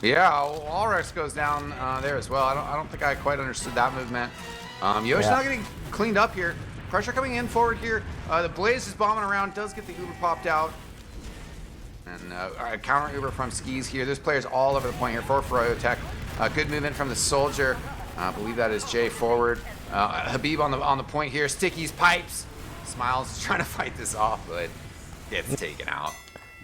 Yeah, Walrex goes down there as well. I don't think I quite understood that movement. Yosh not getting cleaned up here. Pressure coming in forward here. The Blaze is bombing around, does get the Uber popped out. And counter Uber from Skis here. There's players all over the point here for Froyotech. Good movement from the soldier. I believe that is Jay forward. Habib on the point here. Stickies, pipes. Smiles is trying to fight this off, but gets taken out.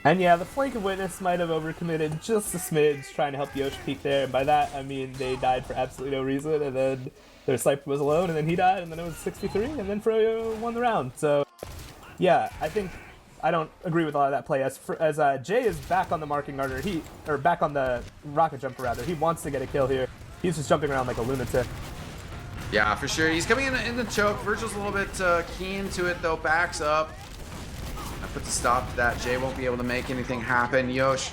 And yeah, the flank of Witness might have overcommitted just a smidge trying to help Yosh peek there. And by that, I mean they died for absolutely no reason. And then their sniper was alone, and then he died, and then it was 63, and then Froyo won the round. So yeah, I don't agree with a lot of that play. As Jay is back on the marking gardener, back on the rocket jumper rather. He wants to get a kill here. He's just jumping around like a lunatic. Yeah, for sure. He's coming in the choke. Virgil's a little bit keen to it though. Backs up. That puts a stop to that. Jay won't be able to make anything happen. Yosh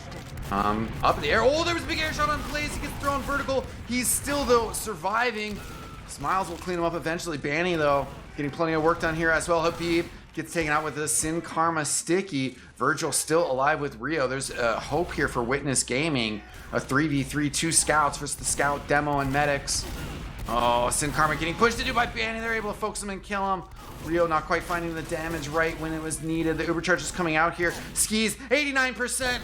up in the air. Oh, there was a big air shot on Blaze. He gets thrown vertical. He's still though surviving. Smiles will clean him up eventually. Banny though getting plenty of work done here as well. Habib gets taken out with the Sin Karma sticky. Virgil still alive with Rio. There's hope here for Witness Gaming. A 3v3, 2 scouts versus the scout demo and medics. Oh, Sin Karma getting pushed into by Banny. They're able to focus him and kill him. Rio not quite finding the damage right when it was needed. The Ubercharge is coming out here. Skis, 89%.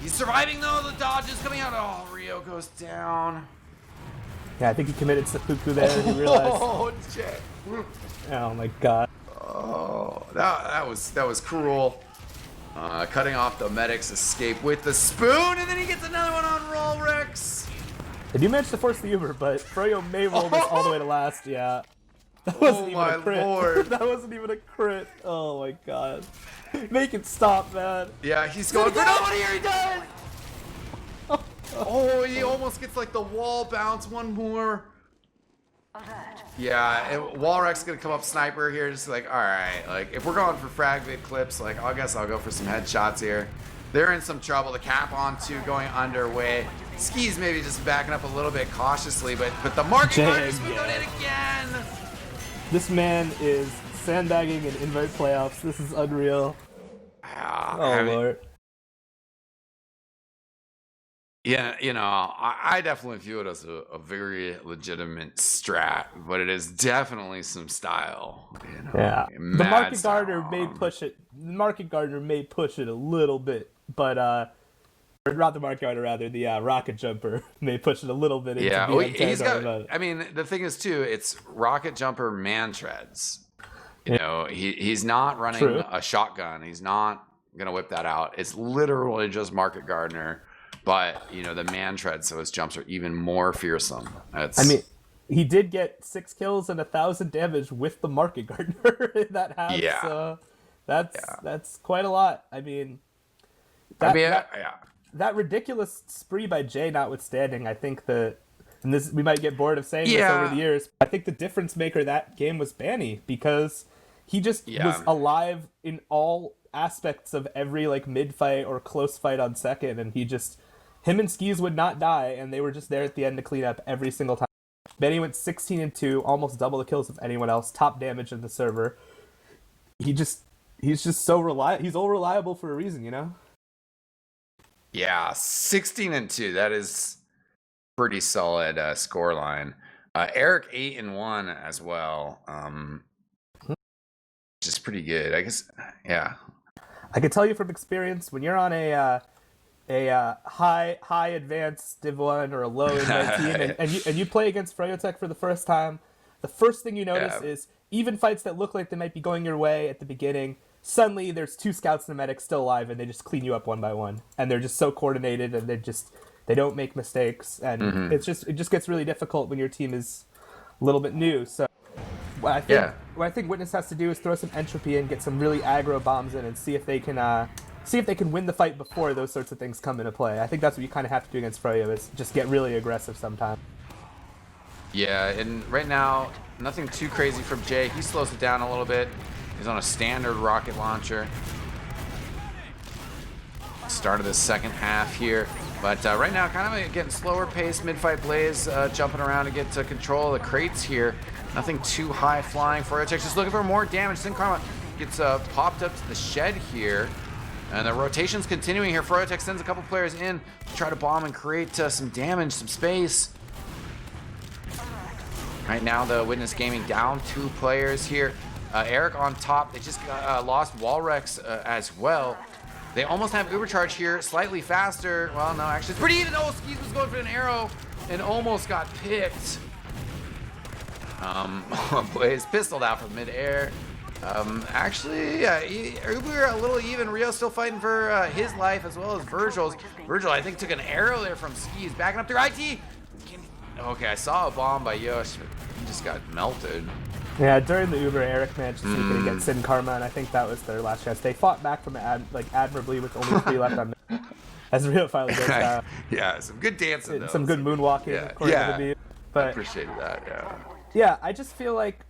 He's surviving though. The dodge is coming out. Oh, Rio goes down. Yeah, I think he committed seppuku there. He realized. Oh, shit. Oh my god. Oh, that was cruel. Cutting off the medic's escape with the spoon, and then he gets another one on Roll Rex. They do manage to force the Uber, but Froyo may roll this all the way to last. Yeah. That wasn't even a crit. Lord. That wasn't even a crit. Oh my god. Make it stop, man. Yeah, he's going for nobody here. He does. Oh, he almost gets like the wall bounce. One more. Yeah, Walrex gonna come up sniper here, just like, all right, like if we're going for frag vid clips, like I guess I'll go for some headshots here. They're in some trouble. The cap on two going underway. Skis maybe just backing up a little bit cautiously, but the market is moving on it again. This man is sandbagging in invite playoffs. This is unreal. Lord. Yeah, you know, I definitely view it as a very legitimate strat, but it is definitely some style. You know, yeah, the market gardener may push it. The market gardener may push it a little bit, but or not the market gardener, rather the rocket jumper may push it a little bit. Yeah, he's got. I mean, the thing is too, it's rocket jumper man treads. You know, he's not running a shotgun. He's not gonna whip that out. It's literally just market gardener. But, you know, the man tread, so his jumps are even more fearsome. I mean, he did get 6 kills and 1,000 damage with the market gardener in that half. Yeah. So that's quite a lot. I mean, that ridiculous spree by Jay notwithstanding, I think and this we might get bored of saying this over the years, I think the difference maker that game was Banny, because he just was alive in all aspects of every like mid fight or close fight on second, and him and Skis would not die, and they were just there at the end to clean up every single time. Benny went 16-2, almost double the kills of anyone else, top damage in the server. He's just so reliable. He's all reliable for a reason, you know? Yeah, 16-2. That is pretty solid scoreline. Eric 8-1 as well. Which is pretty good, I guess. Yeah. I can tell you from experience, when you're on a high advanced Div 1 or a low invite team, and you play against Froyotech for the first time, the first thing you notice is even fights that look like they might be going your way at the beginning, suddenly there's 2 scouts and a medic still alive, and they just clean you up one by one, and they're just so coordinated, and they don't make mistakes, and it just gets really difficult when your team is a little bit new. So what I think Witness has to do is throw some entropy and get some really aggro bombs in and see if they can win the fight before those sorts of things come into play. I think that's what you kind of have to do against Froyo, is just get really aggressive sometimes. Yeah, and right now, nothing too crazy from Jay. He slows it down a little bit. He's on a standard rocket launcher. Start of the second half here. But right now, kind of getting slower pace. Mid-fight Blaze jumping around to get to control of the crates here. Nothing too high flying. Froyotech just looking for more damage. Sin Karma gets popped up to the shed here. And the rotation's continuing here. Froyotech sends a couple players in to try to bomb and create some damage, some space. Right now, the Witness Gaming down 2 players here. Eric on top. They just lost Walrex as well. They almost have Ubercharge here, slightly faster. Well, no, actually, it's pretty even. Oh, Skis was going for an arrow and almost got picked. Blaze pistoled out from midair. Actually, yeah, Uber a little even. Rio still fighting for his life as well as Virgil's. Virgil, I think, took an arrow there from Skis. Backing up through IT. Okay, I saw a bomb by Yosh, but he just got melted. Yeah, during the Uber, Eric managed to sneak in against Sin Karma, and I think that was their last chance. They fought back from admirably with only 3 left on mid. As Rio finally gets yeah, some good dancing, though. Some good moonwalking, according to the beat. But I appreciated that, yeah. Yeah, I just feel like,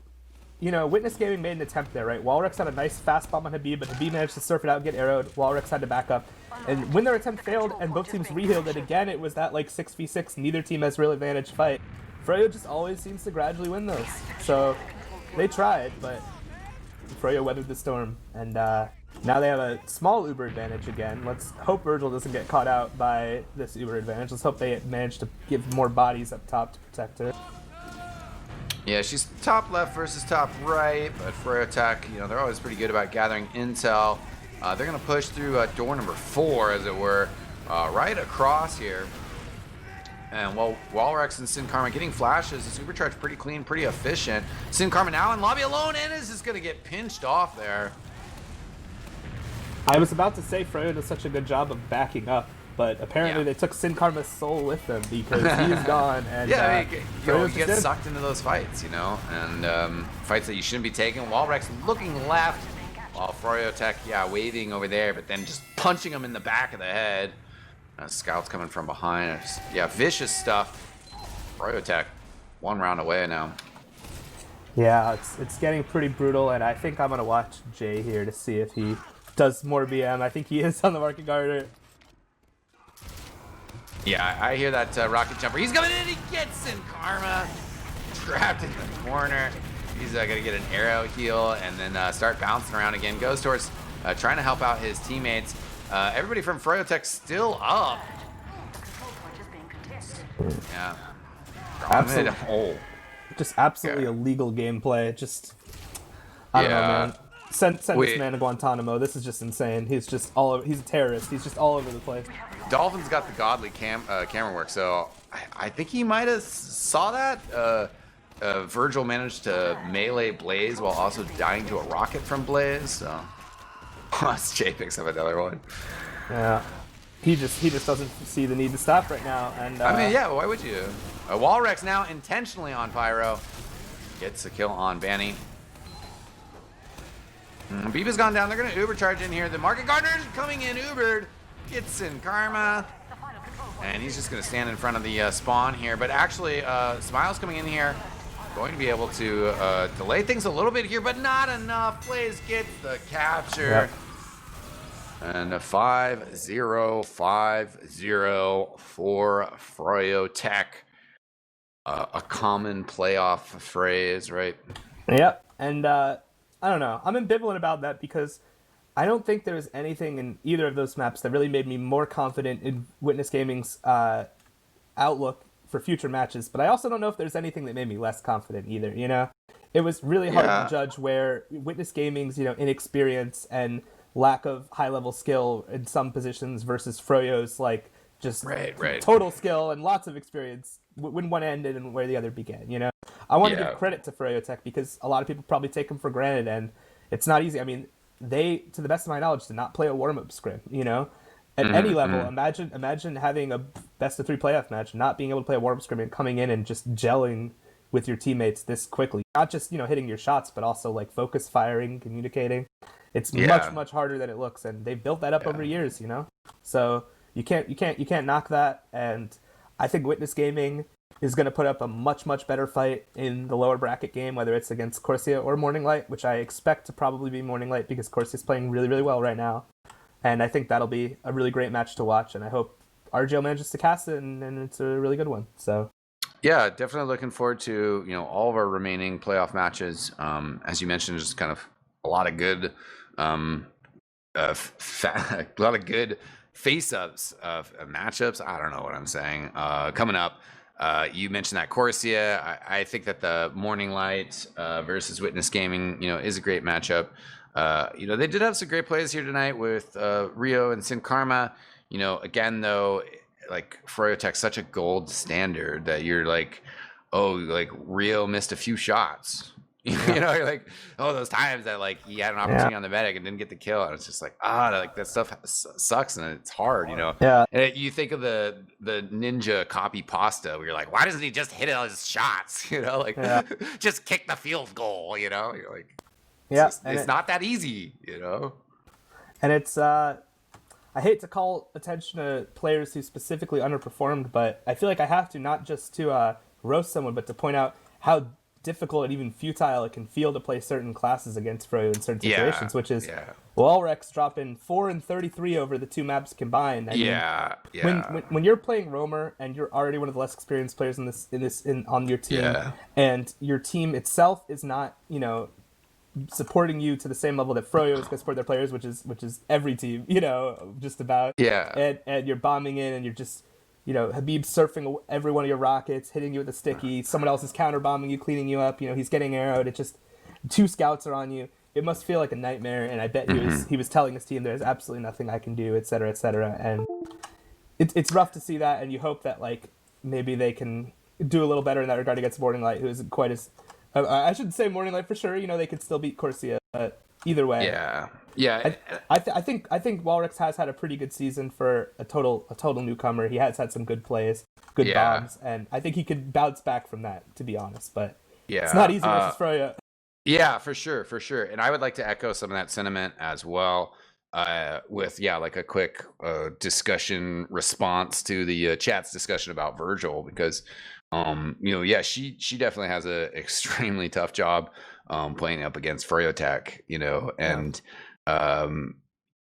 you know, Witness Gaming made an attempt there, right? Walrex had a nice fast bomb on Habib, but Habib managed to surf it out and get arrowed. Walrex had to back up. And when their attempt failed and both teams rehealed it again, it was that like 6v6, neither team has real advantage fight. Froyo just always seems to gradually win those. So they tried, but Froyo weathered the storm. And Now they have a small Uber advantage again. Let's hope Virgil doesn't get caught out by this Uber advantage. Let's hope they manage to give more bodies up top to protect her. Yeah, she's top left versus top right, but Froyotech, they're always pretty good about gathering intel. They're going to push through door number 4, as it were, right across here. And while Walrex and Sin Karma getting flashes, the supercharge pretty clean, pretty efficient. Sin Karma now in lobby alone, and is just going to get pinched off there. I was about to say Froyo does such a good job of backing up, but apparently they took Sin Karma's soul with them because he's gone. And yeah, you get sucked into those fights, and fights that you shouldn't be taking. Walrex looking left, while Froyotech, waving over there, but then just punching him in the back of the head. Scouts coming from behind. Vicious stuff. Froyotech, 1 round away now. Yeah, it's getting pretty brutal, and I think I'm gonna watch Jay here to see if he does more BM. I think he is on the market garter. Yeah, I hear that rocket jumper. He's coming in. He gets in Karma, trapped in the corner. He's gonna get an arrow heal and then start bouncing around again. Goes towards trying to help out his teammates. Everybody from Froyotech still up. Yeah. Absolutely. Oh. Just absolutely illegal gameplay. Just I don't know, man. Send this man to Guantanamo. This is just insane. He's just all over. He's a terrorist. He's just all over the place. Dolphin's got the godly camera work, so I think he might have saw that. Virgil managed to melee Blaze while also dying to a rocket from Blaze. So Jay picks up another one. Yeah, he just doesn't see the need to stop right now. And why would you? Walrex now intentionally on Pyro gets a kill on Banny. Biba's gone down. They're going to Uber charge in here. The market gardener's coming in. Ubered. Gets in Karma. And he's just going to stand in front of the spawn here. But actually, Smile's coming in here. Going to be able to delay things a little bit here, but not enough. Blaze gets the capture. Yep. And a 5-0, 5-0 for Froyotech. A common playoff phrase, right? Yep. And I don't know. I'm ambivalent about that because I don't think there was anything in either of those maps that really made me more confident in Witness Gaming's outlook for future matches. But I also don't know if there's anything that made me less confident either, It was really hard to judge where Witness Gaming's, inexperience and lack of high-level skill in some positions versus Froyo's, total skill and lots of experience when one ended and where the other began, I want to give credit to Froyotech because a lot of people probably take them for granted, and it's not easy. I mean, they, to the best of my knowledge, did not play a warm-up scrim, At any level, imagine having a best-of-3 playoff match, not being able to play a warm-up scrim and coming in and just gelling with your teammates this quickly. Not just, hitting your shots, but also, focus firing, communicating. It's much harder than it looks, and they've built that up over years, So you can't knock that, and I think Witness Gaming is going to put up a much better fight in the lower bracket game, whether it's against Corsia or Morning Light, which I expect to probably be Morning Light because Corsia's playing really, really well right now. And I think that'll be a really great match to watch, and I hope RGL manages to cast it, and it's a really good one. So, yeah, definitely looking forward to all of our remaining playoff matches. As you mentioned, just kind of a lot of good, a lot of good face-ups of matchups. I don't know what I'm saying. Coming up, you mentioned that Corsia. I think that the Morning Light versus Witness Gaming, is a great matchup. They did have some great plays here tonight with Rio and Sin Karma. Again, though, Froyotech's such a gold standard that you're Rio missed a few shots. You're like, those times that he had an opportunity on the medic and didn't get the kill, and it's just that stuff sucks and it's hard, Yeah. And you think of the ninja copy pasta where you're like, why doesn't he just hit all his shots? Just kick the field goal. You're like, it's not that easy, And it's I hate to call attention to players who specifically underperformed, but I feel like I have to, not just to roast someone, but to point out how difficult and even futile it can feel to play certain classes against Froyo in certain situations, which is Walrex dropping 4 and 33 over the two maps combined. When you're playing Roamer and you're already one of the less experienced players on your team, and your team itself is not, supporting you to the same level that Froyo is going to support their players, which is every team, just about. Yeah. And you're bombing in, and you're just, Habib surfing every one of your rockets, hitting you with a sticky. Someone else is counter bombing you, cleaning you up. He's getting arrowed. It just 2 scouts are on you. It must feel like a nightmare. And I bet he was telling his team there's absolutely nothing I can do, et cetera, et cetera. And it's rough to see that. And you hope that like maybe they can do a little better in that regard against Morning Light, who isn't quite as. I shouldn't say Morning Light for sure. They could still beat Corsia, but either way. Yeah. I think Walrix has had a pretty good season for a total newcomer. He has had some good plays, good bombs, and I think he could bounce back from that, to be honest. But it's not easy versus Froyo. Yeah, for sure. And I would like to echo some of that sentiment as well. With like a quick discussion response to the chat's discussion about Virgil, because she definitely has a extremely tough job playing up against Froyotech, and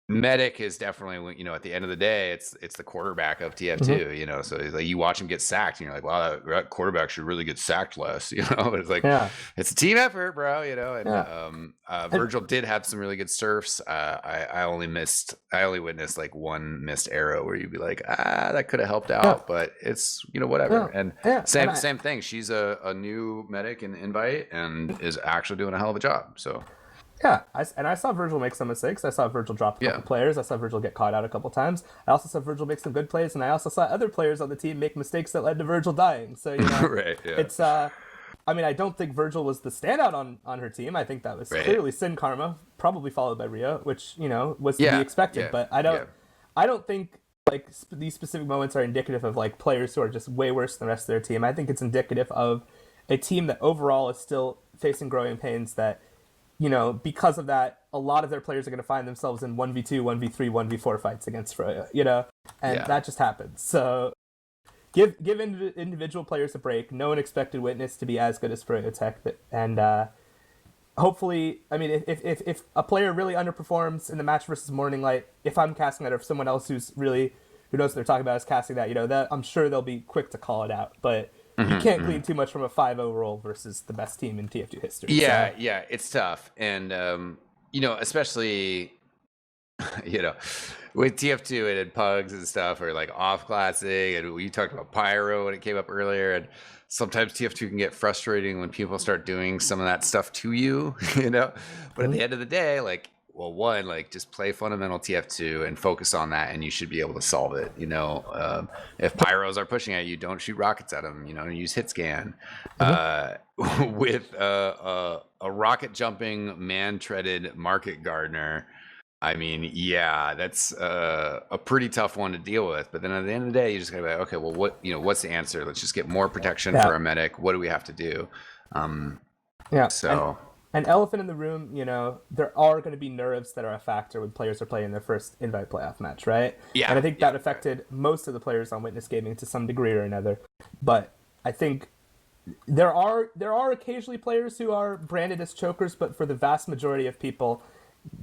Medic is definitely, at the end of the day, it's the quarterback of TF2, so like you watch him get sacked and you're like, wow, that quarterback should really get sacked less, it's like, it's a team effort, bro, and Virgil did have some really good surfs. I only witnessed like one missed arrow where you'd be like, that could have helped out, but it's, whatever. And same thing. She's a new medic in Invite and is actually doing a hell of a job. So yeah, I saw Virgil make some mistakes. I saw Virgil drop a couple players. I saw Virgil get caught out a couple times. I also saw Virgil make some good plays, and I also saw other players on the team make mistakes that led to Virgil dying. So right, yeah. It's I don't think Virgil was the standout on her team. I think that was clearly Sin Karma, probably followed by Rio, which was to be expected. But I don't think like these specific moments are indicative of like players who are just way worse than the rest of their team. I think it's indicative of a team that overall is still facing growing pains that. Because of that, a lot of their players are going to find themselves in 1v2, 1v3, 1v4 fights against Froyo, and that just happens. So give individual players a break. No one expected Witness to be as good as Froyotech, and hopefully, if a player really underperforms in the match versus Morning Light, if I'm casting that, or if someone else who knows what they're talking about is casting that, that I'm sure they'll be quick to call it out, but. You can't glean too much from a 5-0 roll versus the best team in TF2 history. Yeah, it's tough. And, especially, with TF2 and in Pugs and stuff, or like Off Classic, and we talked about Pyro when it came up earlier, and sometimes TF2 can get frustrating when people start doing some of that stuff to you, But at the end of the day, like, well, one, like just play fundamental TF2 and focus on that, and you should be able to solve it. If pyros are pushing at you, don't shoot rockets at them. Use hit scan. With a rocket jumping man treaded market gardener. That's a pretty tough one to deal with. But then at the end of the day, you just gotta be like, okay, well, what's the answer? Let's just get more protection for a medic. What do we have to do? So. An elephant in the room, there are going to be nerves that are a factor when players are playing their first Invite playoff match, right? Yeah. And I think that affected most of the players on Witness Gaming to some degree or another. But I think there are occasionally players who are branded as chokers, but for the vast majority of people,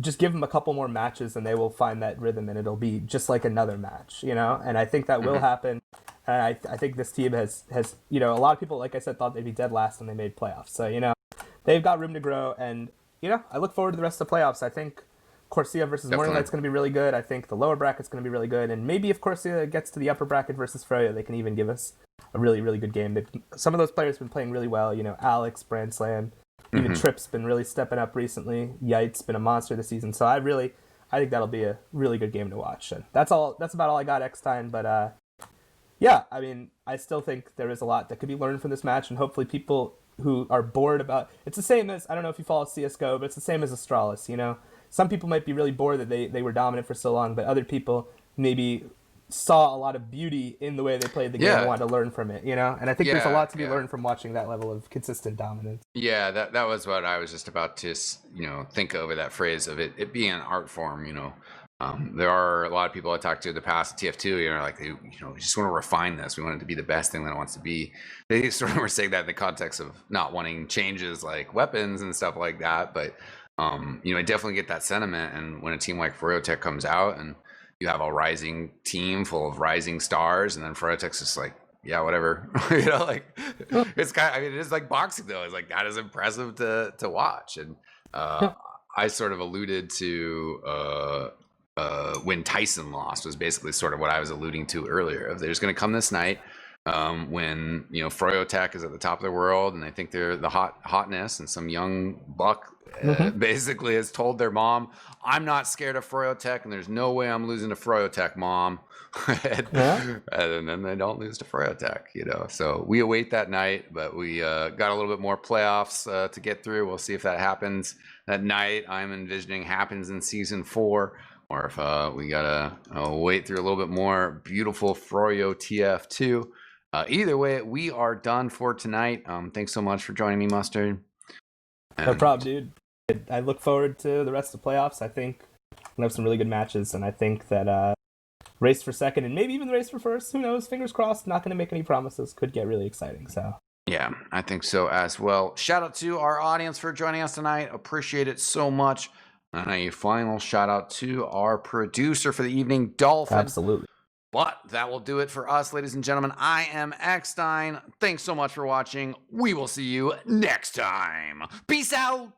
just give them a couple more matches and they will find that rhythm, and it'll be just like another match, And I think that will happen. And I think this team has a lot of people, like I said, thought they'd be dead last when they made playoffs. So, they've got room to grow, and I look forward to the rest of the playoffs. I think Corsia versus Morning Light's going to be really good. I think the lower bracket's going to be really good, and maybe if Corsia gets to the upper bracket versus Froyo, they can even give us a really, really good game. Some of those players have been playing really well. Alex, Brand Slam, even Trip's been really stepping up recently. Yite's been a monster this season, so I think that'll be a really good game to watch. And that's about all I got X-Time, but I still think there is a lot that could be learned from this match, and hopefully people who are bored about it's the same as, I don't know if you follow CSGO, but it's the same as Astralis. Some people might be really bored that they were dominant for so long, but other people maybe saw a lot of beauty in the way they played the game and wanted to learn from it, and I think there's a lot to be learned from watching that level of consistent dominance. That was what I was just about to think over, that phrase of it being an art form. There are a lot of people I talked to in the past at TF2, like, we just want to refine this. We want it to be the best thing that it wants to be. They sort of were saying that in the context of not wanting changes like weapons and stuff like that. But, I definitely get that sentiment. And when a team like Froyotech comes out and you have a rising team full of rising stars, and then Froyotech's just like, yeah, whatever, it's kind of, it is like boxing though. It's like, that is impressive to watch. And I sort of alluded to when Tyson lost was basically sort of what I was alluding to earlier. There's going to come this night when Froyotech is at the top of the world, and I think they're the hotness, and some young buck basically has told their mom, "I'm not scared of Froyotech, and there's no way I'm losing to Froyotech, mom." And then they don't lose to Froyotech, So we await that night, but we got a little bit more playoffs to get through. We'll see if that happens that night. I'm envisioning happens in season 4, or if we gotta wait through a little bit more beautiful Froyo TF2. Either way, we are done for tonight. Thanks so much for joining me, Mustard. No problem, dude. I look forward to the rest of the playoffs. I think we'll have some really good matches, and I think that race for second and maybe even the race for first, who knows, fingers crossed, not going to make any promises, could get really exciting. So yeah, I think so as well. Shout out to our audience for joining us tonight. Appreciate it so much. And a final shout out to our producer for the evening, Dolphin. Absolutely. But that will do it for us, ladies and gentlemen. I am Eckstein. Thanks so much for watching. We will see you next time. Peace out.